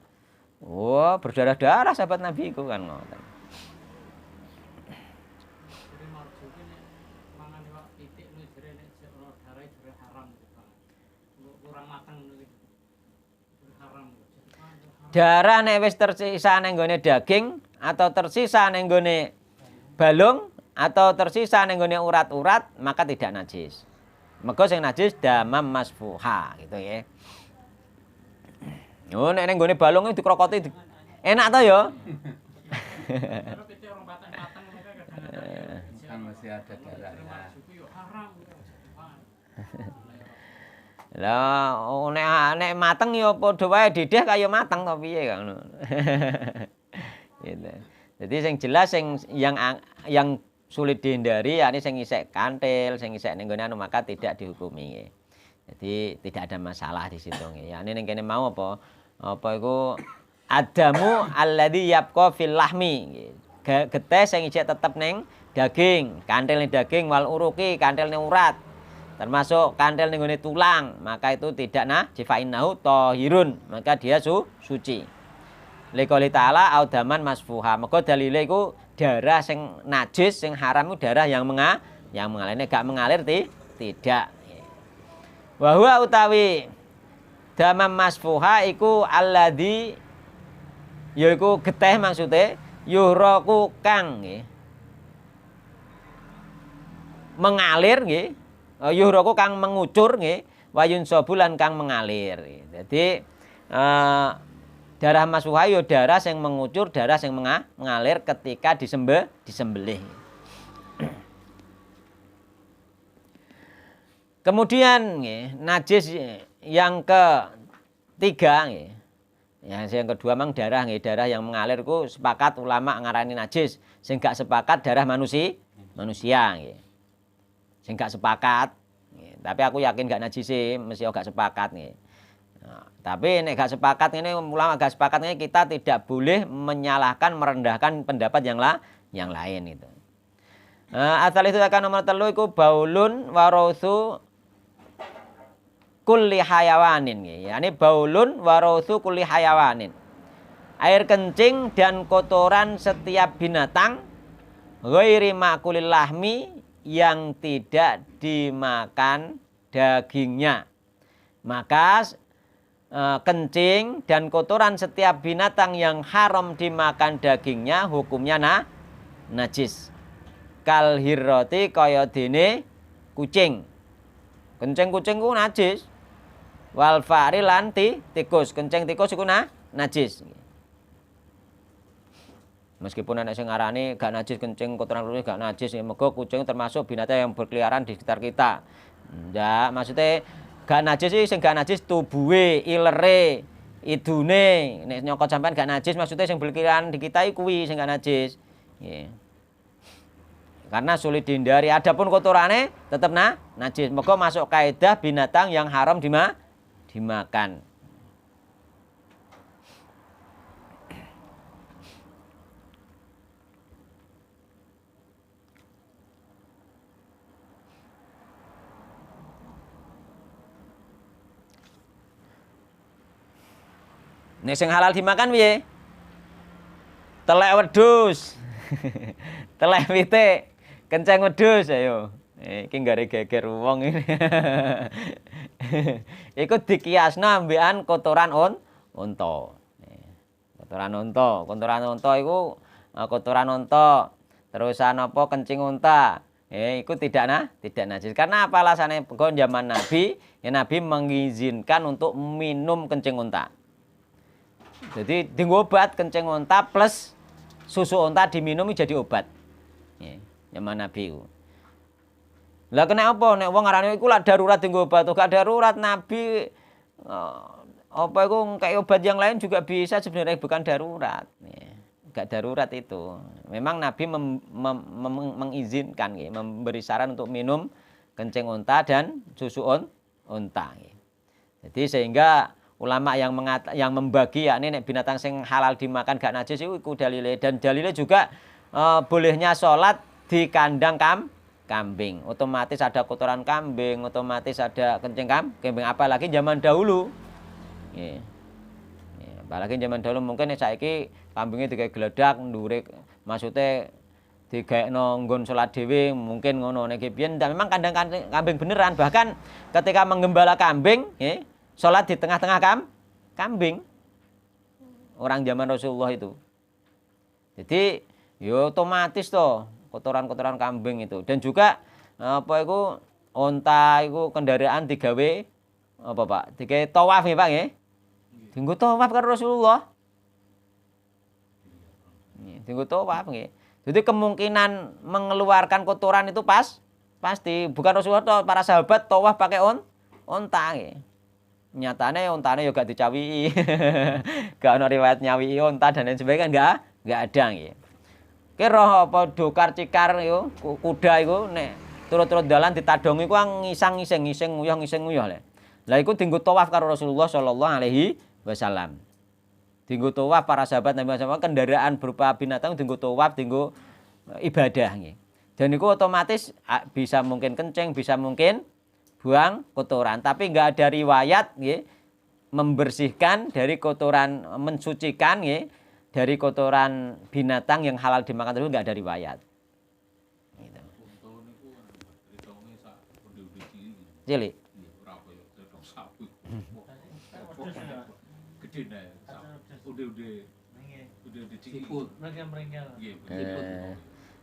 berdarah-darah sahabat Nabi iku kan ngoten. Jadi marjuki nek mangan iwak pitik nu jere nek ono darah jere haram gitu. Kurang mateng ngono iki. Haram. Darah nek wis tersisa ning gone daging atau tersisa ning gone balung atau tersisa ning gone urat-urat maka tidak najis. Mergo sing najis damam masfuha gitu ya. Yo nek ning gone balung dikrokoti enak to ya. Kalau pitik orang batang-batang mereka kadang-kadang Kan masih ada darahnya. marjuki yo haram. Lah nek mateng ya padha wae dideh kaya mateng to piye kan. Gitu. Jadi sing jelas yang sulit dihindari yakni sing isek kantil, sing isek ning gone anu maka tidak dihukumi nggih. Jadi tidak ada masalah di situ nggih. Yakni ning kene mau apa iku adamu alladzi yabqa fil lahmi nggih. Getih sing isek tetep ning daging, kantil ning daging wal uruki, kantil ning urat. Termasuk kantil ning gone tulang, maka itu tidak najis fa innahu thahirun, maka dia suci. Liqouli ta'ala audaman masfuha. Mergo dalile iku darah sing najis, sing haram itu darah yang mengalir. Nek gak mengalir tidak. Wa huwa utawi damam masfuha iku alladzi yaiku getih maksude yuhraku kang nggih. Mengalir nggih. Yuhraku kang mengucur nggih, wayun sobulan kang mengalir. Jadi darah masfuha yo darah sing mengucur, darah sing mengalir ketika disembelih. Kemudian nggih, najis yang ketiga nggih. Yang kedua mang darah nggih, darah yang mengalir ku sepakat ulama ngarani najis, sing gak sepakat darah manusia nggih. Sing gak sepakat, tapi aku yakin gak najis sih, mesti gak sepakat nih. Nah, tapi nek gak sepakat ini ulama gak sepakat ini kita tidak boleh menyalahkan merendahkan pendapat yang lain itu. Asal itu akan nomor 3 iku baulun warosu kulli hayawanin nggih. Yani baulun warosu kulli hayawanin. Air kencing dan kotoran setiap binatang ghairi makulil lahmi yang tidak dimakan dagingnya. Maka kencing dan kotoran setiap binatang yang haram dimakan dagingnya hukumnya najis. Kal hirroti kaya dene kucing. Kencing kucing ku najis. Wal fari lan tikus. Kencing tikus iku najis. Meskipun anak sing ngarani gak najis kencing kotoran kucing gak najis, mergo kucing termasuk binatang yang berkeliaran di sekitar kita. Ndak, maksudnya gak najis sih sing gak najis tubuhe, ilere, idune. Nek nyokot sampean gak najis maksudnya sing berkeliaran di kita kuwi sing gak najis. Nggih. Karena sulit dihindari. Adapun kotorane tetep najis. Mergo masuk kaidah binatang yang haram dimakan. Nek sing halal dimakan piye? Telek wedhus. Telek pitik, kenceng wedhus ayo. Iki gare geger wong ini. Iku dikiasna ambekan kotoran unta. Kotoran unta iku kotoran unta. Terusan apa kencing unta. Iku tidak najis. Karena apa alasannya? Kok zaman Nabi, ya Nabi mengizinkan untuk minum kencing unta. Jadi dienggo obat kencing unta plus susu unta diminum jadi obat. Ya, zaman Nabi itu. Lah kena apa nek wong ngarani iku lak darurat dienggo obat, gak darurat Nabi apa iku kayak obat yang lain juga bisa sebenarnya bukan darurat. Gak darurat itu. Memang Nabi mengizinkan memberi saran untuk minum kencing unta dan susu unta. Jadi sehingga ulama yang membagi yakni nek binatang sing halal dimakan gak najis iku dalile, dan dalile juga bolehnya sholat di kandang kambing. Otomatis ada kotoran kambing, otomatis ada kencing kambing, apalagi zaman dahulu. Apalagi zaman dahulu mungkin saiki kambingnya digawe geledak ndure, maksudnya digaekno nggon salat dhewe mungkin ngono. Nek biyen memang kandang kambing beneran, bahkan ketika menggembala kambing salat di tengah-tengah kambing. Orang zaman Rasulullah itu. Jadi ya otomatis toh kotoran-kotoran kambing itu. Dan juga apa itu unta itu kendaraan digawe apa Pak? Digawe tawaf ya Pak nggih. Dienggo tawaf karo Rasulullah. Dienggo tawaf nggih. Jadi kemungkinan mengeluarkan kotoran itu pasti bukan Rasulullah toh, para sahabat tawaf pakai unta nggih. Nyatane untane ya gak dicawi. Gak ono riwayat nyawi unta dan lain sebagainya kan enggak ada nggih. Kira apa dokar cikar yo kuda iku nek turut-turut dalan ditadongi ku ngisang-ngising nguyah le. Lah iku dienggo tawaf karo Rasulullah sallallahu alaihi wasallam. Dienggo tawaf para sahabat Nabi Muhammad, kendaraan berupa binatang dienggo tawaf, dienggo ibadah nggih. Dan iku otomatis bisa mungkin kencing, bisa mungkin buang kotoran, tapi enggak ada riwayat nggih membersihkan dari kotoran, mensucikan nggih dari kotoran binatang yang halal dimakan tersebut enggak ada riwayat. Gitu. Cilik.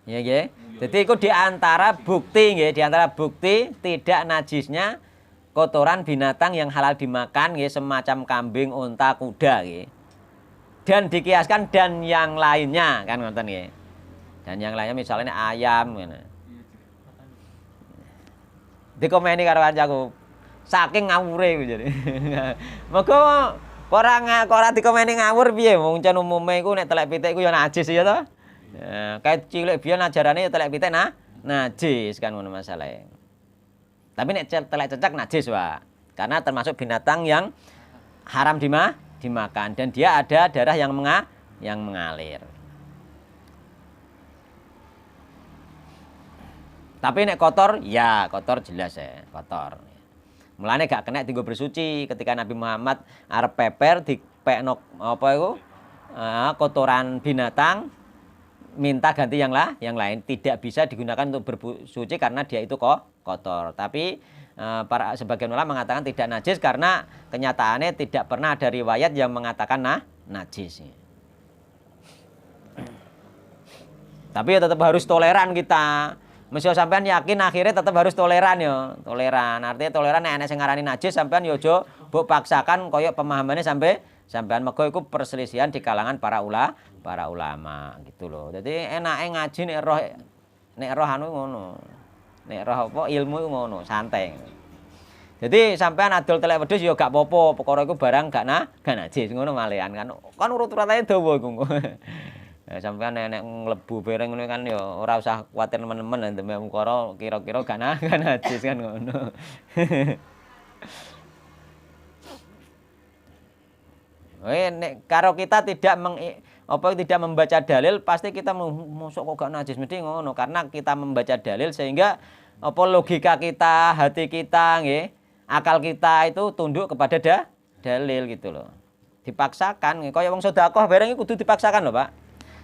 Ya nggih. Jadi itu diantara bukti tidak najisnya kotoran binatang yang halal dimakan nggih, semacam kambing, unta, kuda nggih. Dan dikiaskan dan yang lainnya kan ngoten nggih. Dan yang lainnya misalnya ayam ngene. Dikomeni karo kancaku. Saking ngawure jadi. Moga ora dikomeni ngawur piye wong jan umume iku nek telek pitik iku ya najis ya to. Kayak cilik biyen ajarane ya telek pitik najis kan ngono masalahe. Tapi nek telek cecak najis Pak. Karena termasuk binatang yang haram dimakan dan dia ada darah yang mengalir. Tapi nek kotor, ya kotor jelas ya, kotor. Mulane gak kena dienggo bersuci ketika Nabi Muhammad arep peper dipekno apa iku? Kotoran binatang minta ganti yang lain, tidak bisa digunakan untuk bersuci karena dia itu kotor. Tapi para sebagian ulama mengatakan tidak najis karena kenyataannya tidak pernah ada riwayat yang mengatakan najis. Tapi ya tetap harus toleran kita. Mesti sampean yakin akhirnya tetap harus toleran ya. Toleran. Artinya toleran nek ana sing ngarani najis sampean yo aja mbok paksakan koyo pemahamannya sampean mergo iku perselisihan di kalangan para ulama gitu loh. Jadi enake ngaji nek roh anu ngono. Nek roh apa ilmu iku ngono, santai. Jadi sampean adol telek wedhus ya gak apa-apa, perkara iku barang gak najis ngono malehan kan. Kan urut-urutane dawa iku. Sampean nek mlebu bareng ngono kan ya ora usah kuwatir nemen-nemen ndeme perkara kira-kira gak najis kan ngono. Nek karo kita tidak membaca dalil pasti kita mosok kok gak najis mesti ngono karena kita membaca dalil sehingga apa logika kita, hati kita nggih, akal kita itu tunduk kepada dalil gitu loh. Dipaksakan kaya wong sedekah bareng iku kudu dipaksakan lho, Pak.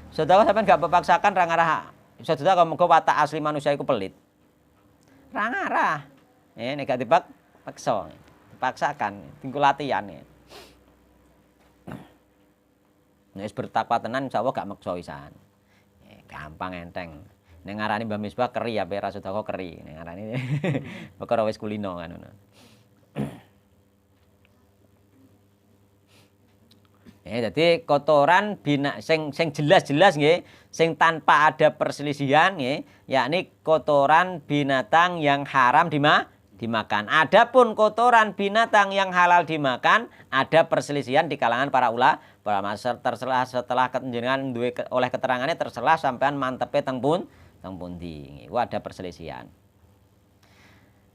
Sedekah sampean gak dipaksakan ra ngarah sedekah muga watak asli manusia iku pelit. Ra ngarah. Nek gak dipaksa, dipaksakan, tinggal latihan. Nek bertakwa tenan insyaallah gak maksa pisan. Gampang enteng. Nek ngarani Mbah Misbah keri ape ra sedekah keri. Nek ngarani perkara wis kulino kan ngono. Jadi kotoran sing jelas-jelas nggih, sing tanpa ada perselisihan nggih, yakni kotoran binatang yang haram dimakan. Adapun kotoran binatang yang halal dimakan, ada perselisihan di kalangan para ulama. Setelah jenengan duwe oleh keterangannya terserah sampean mantepe teng pundi. Iku ada perselisihan.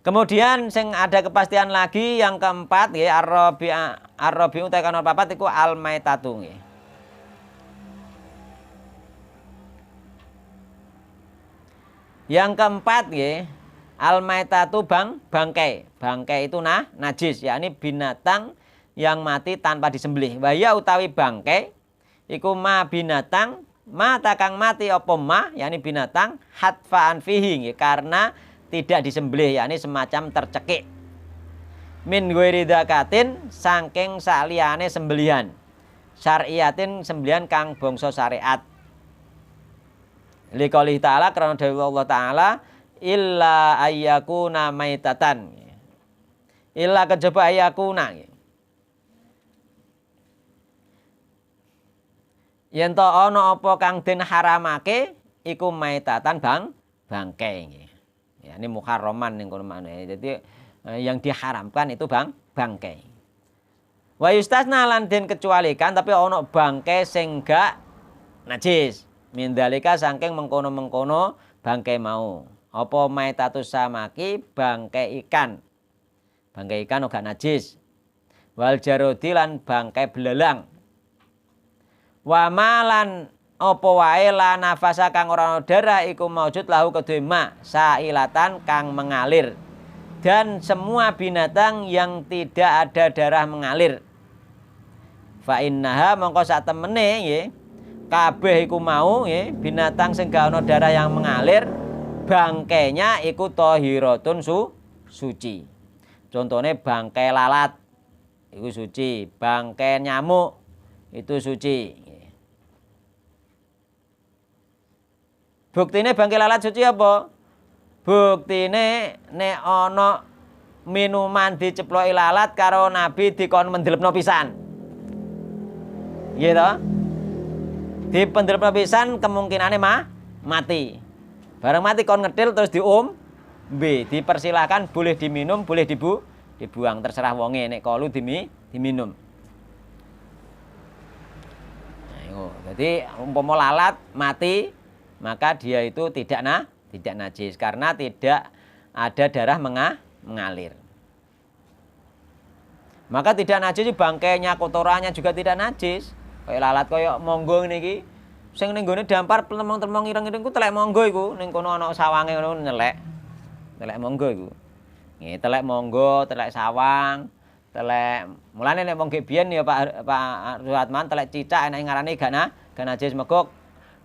Kemudian sing ada kepastian lagi yang keempat nggih ar-rabi'u ta kana papat iku al-maitatu nggih. Yang keempat nggih al-maitatu bangkai. Bangkai itu najis, yakni binatang yang mati tanpa disembelih. Wa ya utawi bangkai iku ma binatang mata kang mati apa yakni binatang hatfa'an fihi nggih, karena tidak disembelih, yakni semacam tercekik. Min ghairi dzakatin saking saliyane sembelihan. Syar'iyatin sembelihan kang bangsa syariat. Liqoulih ta'ala karena dawuh Allah taala illa ayyakuna maitatan. Illa kejaba ayyakuna. Yen to ana apa kang den haramake iku maitatan bangkai. Ya, ini muharraman ning kono maknane. Jadi yang diharamkan itu bangkai. Wa yustasna lan den kecualikan tapi ana bangkai sing gak najis. Mindalika saking mengkono-mengkono bangkai mau. Apa maitatus samaki bangkai ikan. Bangkai ikan uga najis. Wal jarodi lan bangkai belalang. Wa malan apa wae la nafasa kang ora ana darah iku maujud lahu kedue ma sailatan kang mengalir, dan semua binatang yang tidak ada darah mengalir. Fa innaha mongko sak temene nggih kabeh iku mau nggih binatang sing gak ana darah yang mengalir bangkainya iku tahiratun suci. Contone bangkai lalat iku suci, bangkai nyamuk itu suci. Buktine bangkai lalat suci apa? Buktine nek ana minuman diceploki lalat karo Nabi dikon mendelepno pisan. Nggih to? Dipendelepno pisan kemungkinane mati. Bareng mati kon ngedil terus diombe, dipersilahkan boleh diminum, boleh dibuang, terserah wonge nek kalu diminum. Nah, jadi umpama lalat mati maka dia itu tidak najis karena tidak ada darah mengalir. Maka tidak najis bangkainya, kotorannya juga tidak najis. Kayak lalat kayak monggo niki sing ning gone dampar temong-temong ireng-ireng ku telek monggo iku ning kono ana sawange ngono nyelek. Telek monggo iku. Nggih, telek monggo, telek sawang, telek mulane nek wong biyen ya Pak Suatman telek cicak enak ngarani gak najis mergo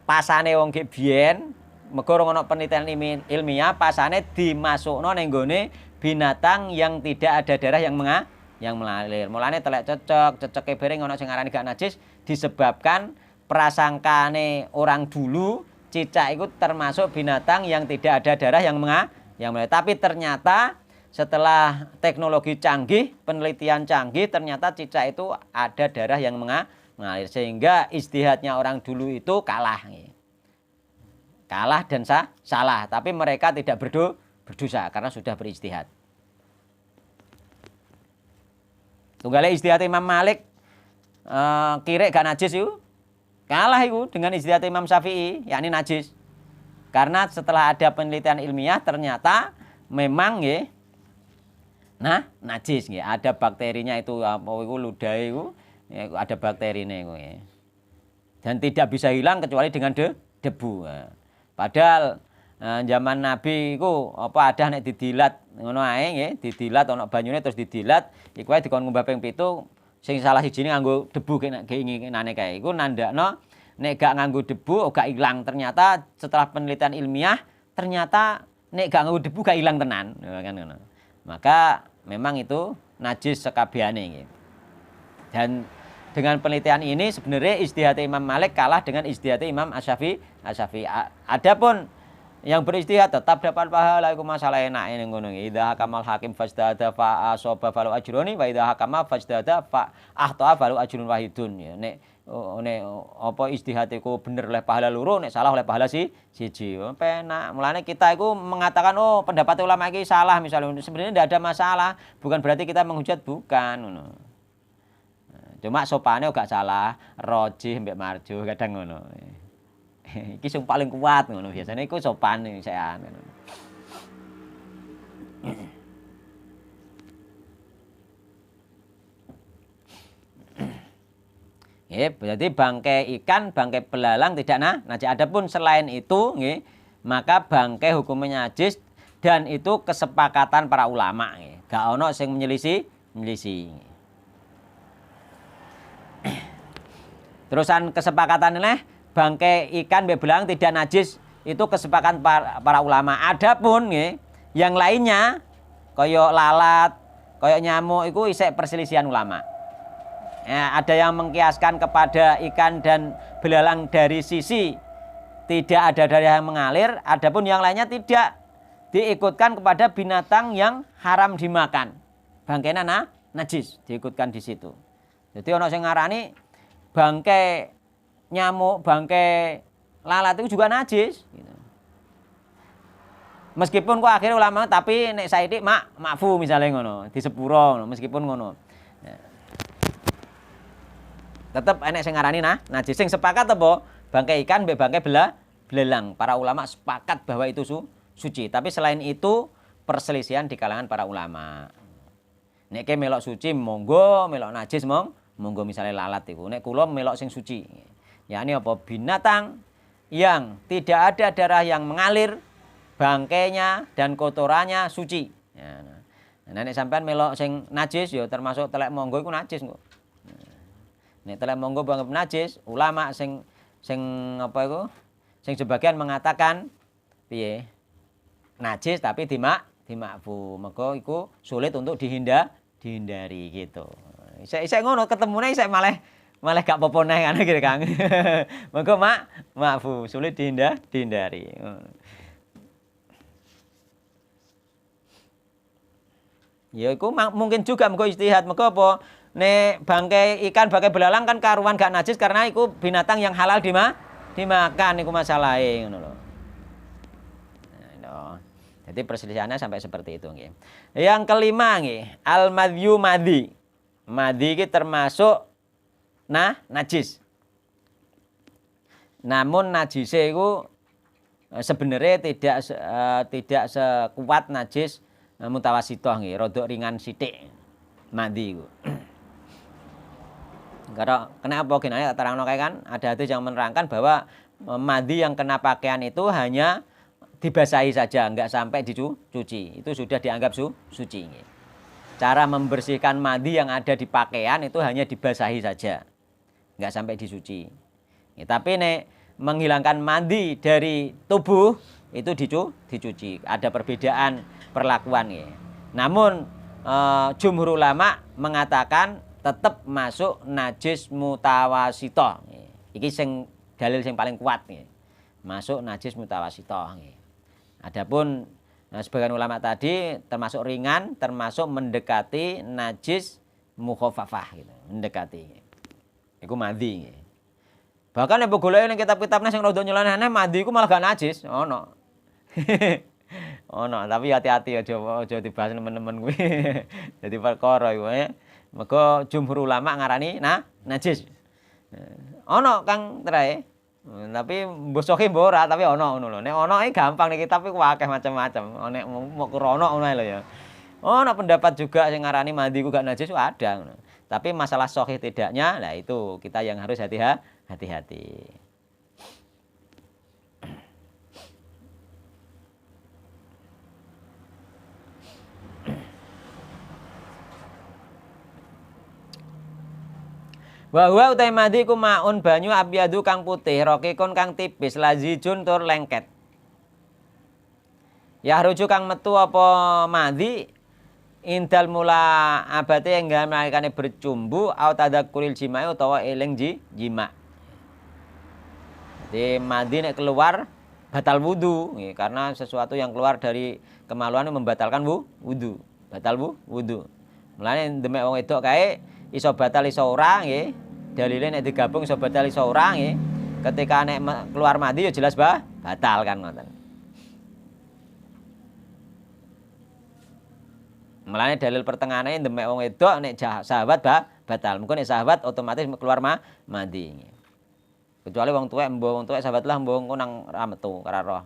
pasane wong biyen mergo ora ana penelitian ilmiah pasane dimasukno ning gone binatang yang tidak ada darah yang mengalir. Mulane telek ceceke bareng ana sing ngarani gak najis disebabkan prasangkane orang dulu cicak itu termasuk binatang yang tidak ada darah yang mengalir. Tapi ternyata setelah teknologi canggih, penelitian canggih, ternyata cicak itu ada darah yang mengalir sehingga ijtihadnya orang dulu itu kalah dan salah, tapi mereka tidak berdosa karena sudah berijtihad. Tunggale ijtihad Imam Malik kirek gak najis itu kalah itu dengan ijtihad Imam Syafi'i yakni najis. Karena setelah ada penelitian ilmiah ternyata memang nggih najis nggih, ada bakterinya itu apa iku ludahe iku ada bakterine iku nggih. Dan tidak bisa hilang kecuali dengan debu. Padahal zaman Nabi iku apa ada nek didilat ngono ae nggih, didilat ana banyune terus didilat iku ae dikon ngumbah ping 7 sing salah sijine nganggo debu keinginane kae. Iku nandakno nek gak nganggo debu gak ilang. Ternyata setelah penelitian ilmiah ternyata nek gak nganggo debu gak ilang tenan, kan ngono. Maka memang itu najis sekabehane nggih. Dan dengan penelitian ini sebenarnya ijtihad Imam Malik kalah dengan ijtihad Imam Asy-Syafi'i. Adapun yang beristihad tetap dapat pahala, iku masalah enak ini ngono. Idza hakamal hakim fasdada fa asaba falu ajroni wa idza hakama fasdada fa ahta falu ajrun wahidun. Ya nek apa istihad iku bener oleh pahala loro, nek salah oleh pahala siji. Penak. Mulane kita iku mengatakan oh pendapat ulama iki salah misalnya, sebenarnya tidak ada masalah, bukan berarti kita menghujat, bukan ngono. Cuma sopane gak salah, rojih mbek marjo kadang ngono. Iki sing paling kuat ngono, biasanya iku sopan saya ngono. Berarti bangkai ikan, bangkai belalang tidak najis. Adapun selain itu, nggih, maka bangkai hukumnya najis dan itu kesepakatan para ulama, nggih. Gak ono sing menyelisih. Terusan kesepakatan ini bangkai ikan bebelang tidak najis, itu kesepakatan para ulama. Adapun nggih, yang lainnya koyo lalat, koyo nyamuk itu isek perselisihan ulama. Ya, ada yang mengkiaskan kepada ikan dan belalang dari sisi tidak ada darah yang mengalir, adapun yang lainnya tidak diikutkan kepada binatang yang haram dimakan. Bangkainya najis, diikutkan di situ. Jadi ono sing ngarani bangkai nyamuk, bangkai lalat itu juga najis gitu. Meskipun kok akhirnya ulama tapi nek saiki makfu misalnya ngono, di sepuro meskipun ngono. Ya. Tetap enek sing ngarani najis. Sing sepakat apa? Bangkai ikan mbek bangkai belalang. Para ulama sepakat bahwa itu suci. Tapi selain itu perselisihan di kalangan para ulama. Nek ke melok suci monggo, melok najis monggo misalnya lalat iku. Nek kula melok sing suci. yakni apa? Binatang yang tidak ada darah yang mengalir, bangkainya dan kotorannya suci. Ya, nah, nek sampean melok sing najis ya termasuk telek monggo iku najis kok. Nek telek monggo banget najis, ulama sing apa iku? Sing sebagian mengatakan piye? Najis tapi dimakfu. Mergo iku sulit untuk dihindari gitu. Isek ngono ketemune isek malah gak apa-apa neh kan gitu Kang. Mergo makfu, sulit dihindari. Ya iku mungkin juga mergo istihad. Mergo apa? Nek bangkai ikan, bangkai belalang kan karuan gak najis karena iku binatang yang halal dimakan iku masalahe ngono lho. Nah, jadi perselisihannya sampai seperti itu nggih. Yang kelima nggih, al-madyu madhi. Madhi iki termasuk najis. Namun najise iku sebenarnya tidak sekuat najis mutawasithah nggih, rada ringan sithik madhi iku. Karena kenapa gini tak terangno kayak kan ada hadis yang menerangkan bahwa madhi yang kena pakaian itu hanya dibasahi saja, enggak sampai dicuci. Itu sudah dianggap suci. Cara membersihkan madhi yang ada di pakaian itu hanya dibasahi saja, enggak sampai disuci. Tapi nek menghilangkan madhi dari tubuh itu dicuci. Ada perbedaan perlakuan. Namun jumhur ulama mengatakan tetap masuk najis mutawasithah. Iki sing dalil sing paling kuat. Masuk najis mutawasithah. Adapun sebagian ulama tadi termasuk ringan, termasuk mendekati najis mukhaffafah gitu, mendekati. Iku madhi. Bahkan nek golek ning kitab-kitabnya sing rada nyeleneh madhi iku malah gak najis, ono. Ono, tapi hati-hati aja dibahas teman-teman kuwi. Jadi perkara iku mergo jumhur ulama ngarani najis. Ono Kang trae. Tapi mbosoke ora, tapi ono ngono lho. Nek ono gampang nek kitab iku akeh macam-macam. Nek mau krono ngono lho ya. Ono pendapat juga sing ngarani mandi ku gak najis ada ngono. Tapi masalah sahih tidaknya, lah itu kita yang harus hati-hati. Wa utai madhi ku maun banyu abyadu kang putih, rokikun kang tipis, lazijun tur lengket. Ya rujuk kang metu apa madhi indal mula abate enggal mlalikane bercumbu au tadakkuril jima'i utawa eling jima. Jadi madhi nek keluar batal wudu, karena sesuatu yang keluar dari kemaluan membatalkan wudu, batal wudu. Mulane demek wong wedok kae iso batal iso ora nggih. Dalile nek digabung iso batal iso ora nggih. Ketika nek keluar mandi ya jelas batal kan ngoten. Mulane dalil pertengahane demek wong wedok nek sahabat batal. Mengko nek sahabat otomatis keluar mandi. Kecuali wong tuwek sahabat lah mbok engko nang ra metu karo roh.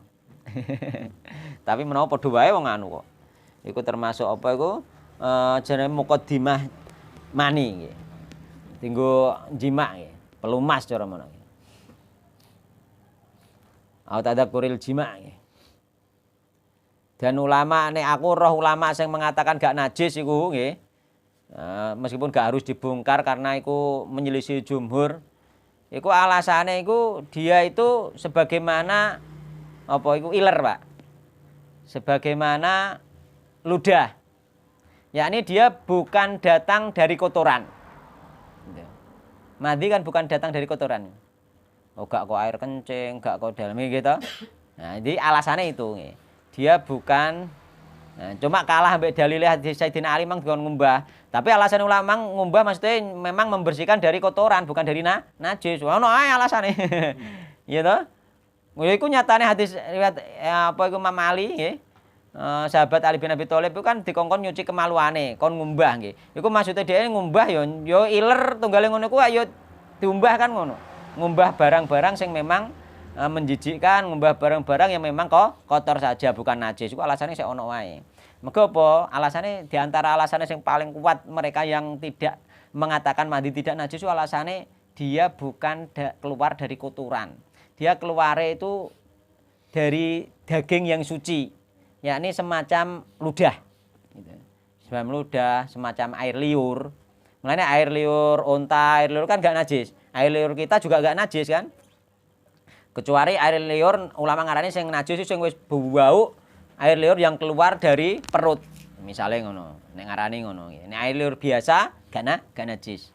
Tapi menawa padha wae wong anu kok. Iku termasuk apa iku? Jenenge muqaddimah mani nggih. Tinggo jima nggih. Pelumas cara mono nggih. Tadzakuril jima nggih. Dan ulama nek aku roh ulama sing mengatakan gak najis iku nggih. Meskipun gak harus dibongkar karena iku menyelisih jumhur. Iku alasannya iku dia itu sebagaimana apa iku iler, Pak. Sebagaimana ludah. Yakni dia bukan datang dari kotoran. Mandi kan bukan datang dari kotoran. Oh, gak kok air kencing, gak kok dalam gitu. Nah, jadi alasannya itu. Dia bukan cuma kalah ambek dalile hadis Sayyidina Ali mang dikon ngumbah. Tapi alasan ulama ngumbah maksudnya memang membersihkan dari kotoran, bukan dari najis. Ono ae alasane. Iya toh? Ya iku nyatane hadis riwayat apa iku Imam Ali nggih. Sahabat Ali bin Abi Thalib itu kan dikongkon nyuci kemaluane, kon ngumbah nggih. Iku maksudnya dia ngumbah yo iler tunggale ngono ku ayo diumbah kan ngono. Ngumbah barang-barang sing memang menjijikkan, ngumbah barang-barang yang memang kotor saja bukan najis. Iku alasannya sik ono wae. Mergo apa? Alasannya diantara alasannya yang paling kuat mereka yang tidak mengatakan mandi tidak najis itu alasannya dia bukan keluar dari kotoran. Dia keluar itu dari daging yang suci, yakni semacam ludah. Semacam ludah, semacam air liur. Mulanya air liur unta, air liur kan gak najis. Air liur kita juga gak najis kan? Kecuali air liur ulama ngarani sing najis sing wis bau air liur yang keluar dari perut. Misalnya ngono, nek ngarani ngono. Nek air liur biasa gak najis.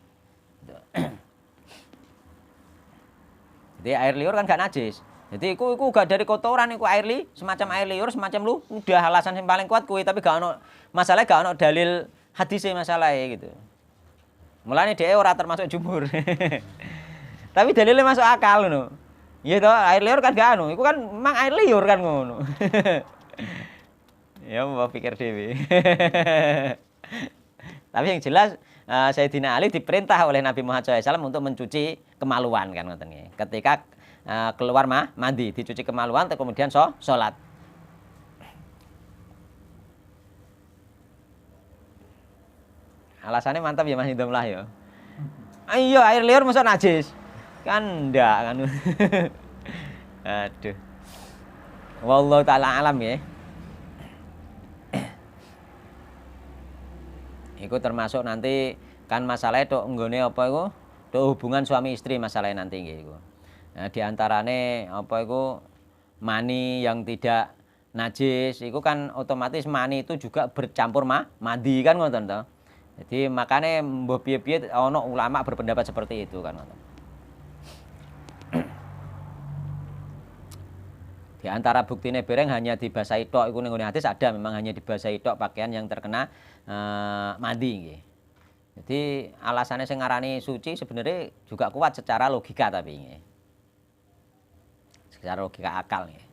Jadi air liur kan gak najis. Jadi iku gak dari kotoran, iku semacam air liur, semacam lu udah alasan yang paling kuat kuwi, tapi gak ono masalah, gak ono dalil hadisnya masalahnya gitu. Mulane dhek ora termasuk jumhur. Tapi dalilnya masuk akal ngono. Iya toh, air liur kan gak anu, iku kan memang air liur kan ngono. Ya mau pikir dewe. Tapi yang jelas Sayyidina Ali diperintah oleh Nabi Muhammad SAW untuk mencuci kemaluan kan ngoten nggih. Ketika keluar mandi, dicuci kemaluan kemudian sholat. Alasannya mantap ya Mas Hidom lah ya. Ayo air liur masuk najis. Kan ndak kan. Aduh. Wallahu taala alam ya. Iku termasuk nanti kan masalahnya tok nggone apa iku? Tok hubungan suami istri masalahnya nanti nggih iku. Nah, di antarane apa iku mani yang tidak najis, iku kan otomatis mani itu juga bercampur mandi kan ngoten to. Jadi makanya mbah piye-piye ana ulama berpendapat seperti itu kan ngoten. Di antara buktine bereng hanya dibasahi tok iku ning hadis ada memang hanya dibasahi tok pakaian yang terkena mandi nggih. Jadi alasannya sing ngarani suci sebenarnya juga kuat secara logika tapi nggih. Secara logika akal nggih.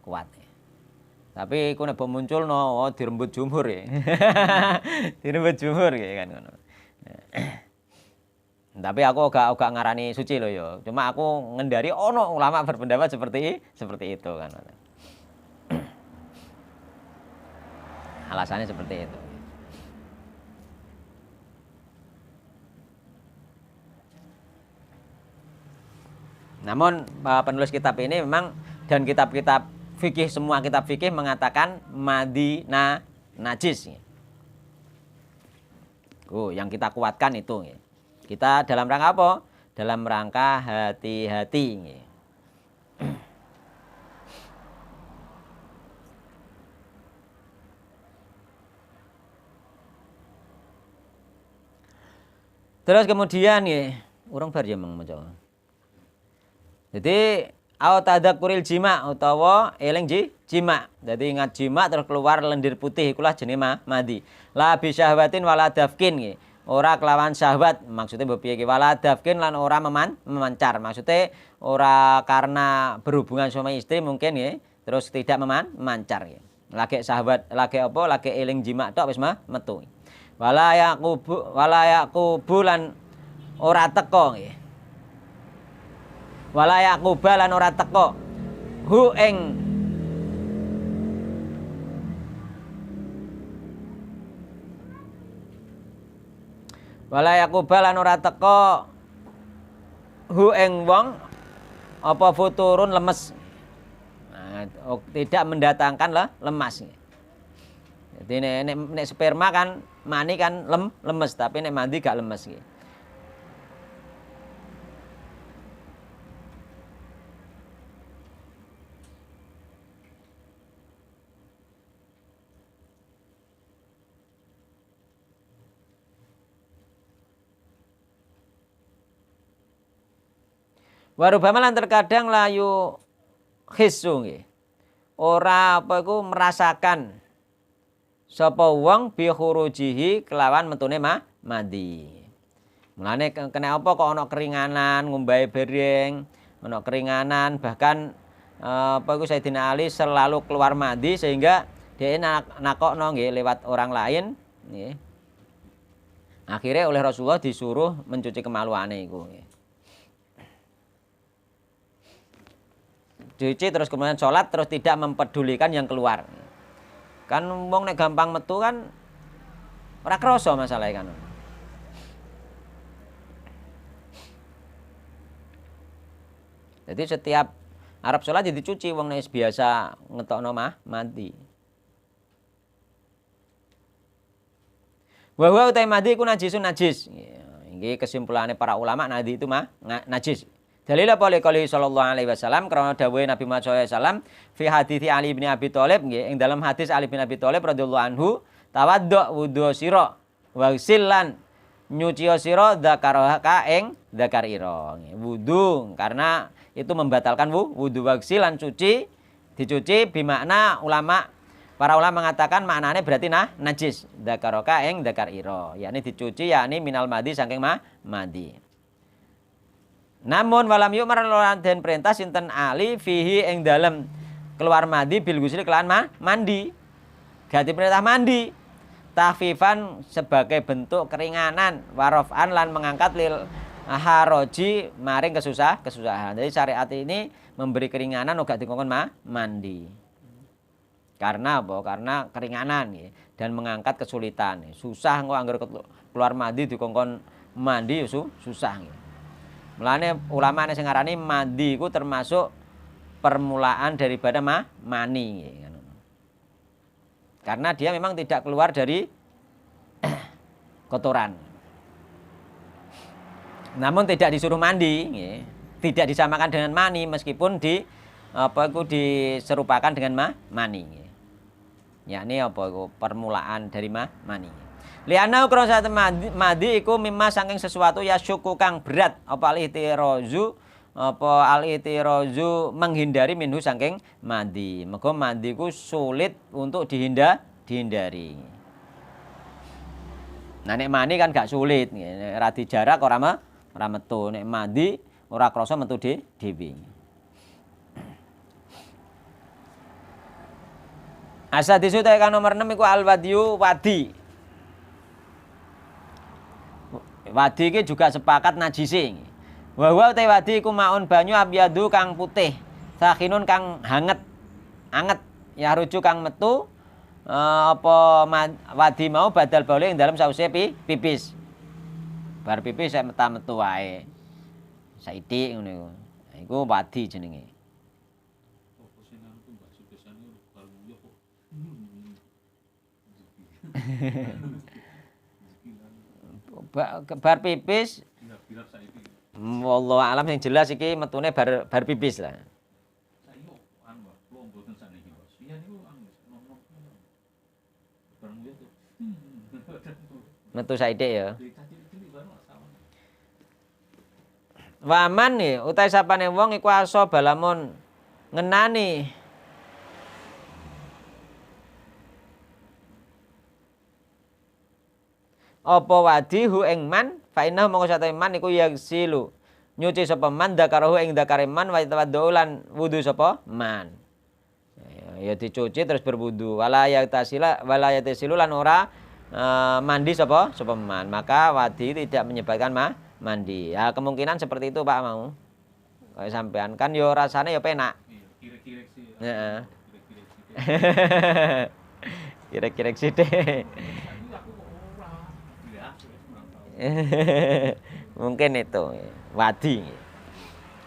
Kuat. Tapi iku nek muncul dirembut jumhur ya. Dirembut jumhur nggih kan ngono. Tapi aku gak ngarani suci loh yo. Cuma aku ngendari ono ulama berpendapat seperti itu kan. Alasannya seperti itu. Namun penulis kitab ini memang dan kitab-kitab fikih semua kitab fikih mengatakan mandi najis. Yang kita kuatkan itu. Kita dalam rangka apa? Dalam rangka hati-hati. Terus kemudian urang bar ya maca. Jadi au tadzakuril jima utawa eling jima. Dadi ingat jima terus keluar lendir putih ikulah jenenge madi. La bi syahwatin wala dafkin nggih. Ora kelawan syahwat, maksudnya bepiye iki wala dafkin lan ora memancar. Maksudnya ora karena berhubungan suami istri mungkin nggih, terus tidak memancar nggih. Lagi syahwat, lagi apa? Lagi eling jima tok wis metu. Wala yaqubu lan ora teko nggih. Wala yaquba lan ora teko hu ing wala yaquba lan ora teko hu ing wong apa futurun lemes. Nah, tidak mendatangkan lah lemas. Jadi nek sperma kan mani kan lemes, tapi nek mandi gak lemes gitu. Warubama lan terkadang layu khisu nggih. Ora apa iku merasakan sapa wong bi khurujihi kelawan metune mandi. Mulane kena apa kok ana keringanan, ngombahe bereng, ana keringanan bahkan apa iku Sayyidina Ali selalu keluar mandi sehingga dia nakokno nggih lewat orang lain nggih. Akhirnya oleh Rasulullah disuruh mencuci kemaluane iku nggih. Cuci terus kemudian sholat terus tidak mempedulikan yang keluar. Kan wong nek gampang metu kan ora krasa masalahnya kan. Jadi setiap arep sholat jadi dicuci wong nek biasa ngetokno mandi. Wa huwa utai mandi iku najisun najis. Iki kesimpulannya para ulama mandi itu najis. Dalil apa oleh sallallahu alaihi wasallam karena dawuh Nabi Muhammad sallallahu alaihi wasallam fi hadits Ali bin Abi Thalib nggih ing dalam hadis Ali bin Abi Thalib radhiyallahu anhu tawaddu wudu sira wa silan nyuci sira dzakaraka ing dzakar ira wudu karena itu membatalkan wudu wa silan cuci dicuci bimakna para ulama mengatakan maknanya berarti najis dzakaraka ing dzakar ira yakni dicuci yakni minal madi saking madi. Namun walam yuk marlan den perintah sinten Ali fihi ing dalem keluar mandi bil gusli kelan mandi. Gak diperintah mandi. Tahfifan sebagai bentuk keringanan warofan lan mengangkat lil haroji maring kesusahan. Jadi syariat ini memberi keringanan uga dikongkon mandi. Karena apa? Karena keringanan ya, dan mengangkat kesulitan. Susah kok anggar keluar mandi dikongkon mandi susah ya. Mulane ulama sing ngarani mandi iku termasuk permulaan daripada mani. Karena dia memang tidak keluar dari kotoran. Namun tidak disuruh mandi, tidak disamakan dengan mani meskipun diserupakan dengan mani. Yakni apa iku permulaan dari mani. Liana ukron saat madi iku mimma saking sesuatu ya syuku kang berat apa al-itirazu menghindari minhu saking madi. Mergo madi ku sulit untuk dihindari. Nah nek mani kan gak sulit, ora dijarak ora metu. Nek madi ora krasa metu dhewe. Asadisu ta kang nomor 6 iku al-wadiyu wadi. Wadi iki juga sepakat najisi. Wa huwa te wadi iku maun banyu abyadu kang putih, sakhinun kang anget, ya rujuk kang metu wadi mau badal baule ing dalem sause pipis. Bar pipis sak metu wae. Saithik ngono iku. Iku wadi jenenge. Bar pipis wallahu alam yang jelas iki metune bar pipis lah. Metu saithik ya. Waman nih utai sapane wong iku aso balamun ngenani apa wadi hu ing man fa inna mongko satane man iku yagsilu nyuci sapa man dakarahu ing dakare man wa tawaddulan wudu sapa man ya dicuci terus berwudu wala yatasilu lan ora mandi sapa man maka wadi tidak menyebabkan mandi ya kemungkinan seperti itu Pak mau kayak sampean kan yo rasane yo penak Kira-kira sih. heeh Kira-kira. kira-kira sithik Aku kok ora. Ya, mantap. mungkin itu wadi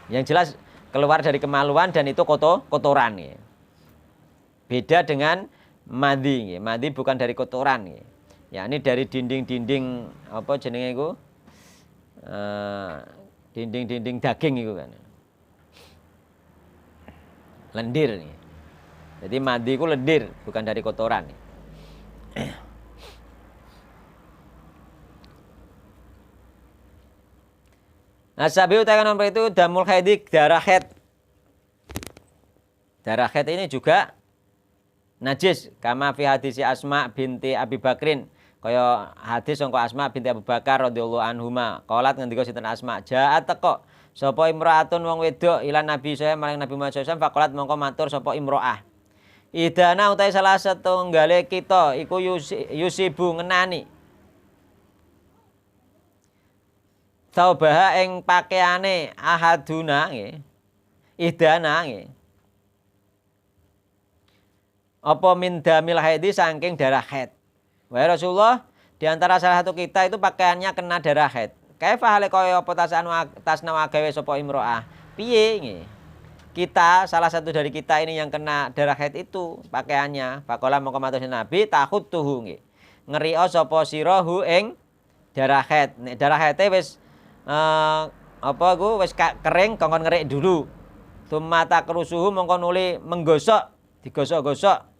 yang jelas keluar dari kemaluan dan itu kotoran ya. Beda dengan madi ya. Madi bukan dari kotoran ya. Ya ini dari dinding-dinding apa jenenge iku dinding-dinding daging itu kan lendir nih. Jadi madi itu lendir bukan dari kotoran nih. Nah, sabi utakan nomor itu damul haidi darah haid. Darah haid ini juga najis kama fi hadisi Asma binti Abi Bakrin kaya hadis sangka Asma binti Abu Bakar radhiyallahu anhuma qalat ngendika sinten Asma jaat teko sapa imraatun wong wedok ila Nabi saya maring Nabi Muhammad sallallahu alaihi wasallam faqalat mongko matur sapa imroah idana utai salah setunggale kita iku yusibu ngenani taubaha ing pakaiane ahaduna nggih idana nggih apa min damil haidi saking darah haid. Wahai Rasulullah, di antara salah satu kita itu pakaiannya kena darah haid. Kaifa hale kaya apa tasna gawe sapa imroah. Piye nggih? Kita salah satu dari kita ini yang kena darah haid itu pakaiannya. Faqala mongko matur Nabi takhutuhu nggih. Ngriya sapa sirahu ing darah haid. Nek darah haite wis apa iku wis kering kongkon ngerik dulu. Tsumma takrusuhu mongko nuli menggosok, digosok-gosok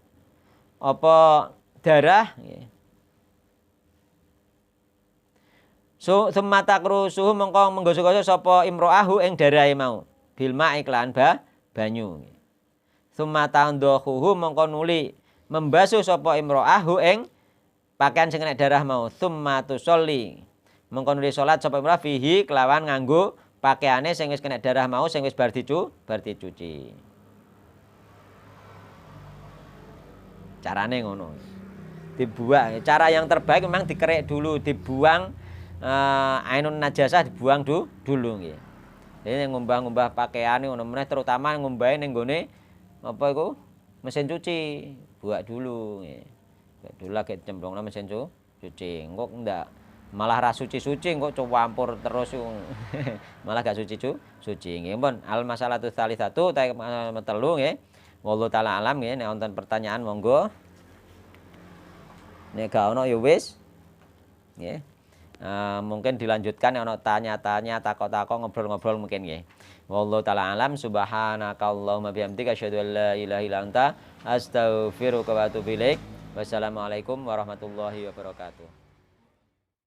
apa darah nggih. Tsumma takrusuhu mongko menggosok-gosok sapa imro'ahu ing darahe mau. Bilma iklan banyu. Tsumma tandhuhu mongko nuli membasuh sapa imro'ahu ing pakaian sing kena darah mau. Tsumma tusolli mongko nuli salat sapa imro'ah fihi kelawan nganggo pakaiane sing wis kena darah mau sing wis bar dicuci. Carane ngono. Dibuang. Cara yang terbaik memang dikerek dulu, dibuang ainun najasah dibuang dulu nggih. Dene ngumbah-ngumbah pakaiane ngono meneh terutama ngumbahe ning gone apa iku mesin cuci, buak dulu nggih. Buak dulu lagi cemplungna mesin cuci. Engko ndak malah ra suci-suci engko campur terus malah gak suci nggih. Pun al masalatu tsalitsatu ta telu nggih. Wallahu taala alam nggih nek wonten pertanyaan monggo. Nek gak ono ya wis. Nggih. Mungkin dilanjutkan nek ono tanya-tanya, takok-takok, ngobrol-ngobrol mungkin nggih. Wallahu taala alam subhanakallahumma bihamdika asyhadu an la ilaha illa anta astaghfiruka wa atubu ilaik. Wassalamualaikum warahmatullahi wabarakatuh.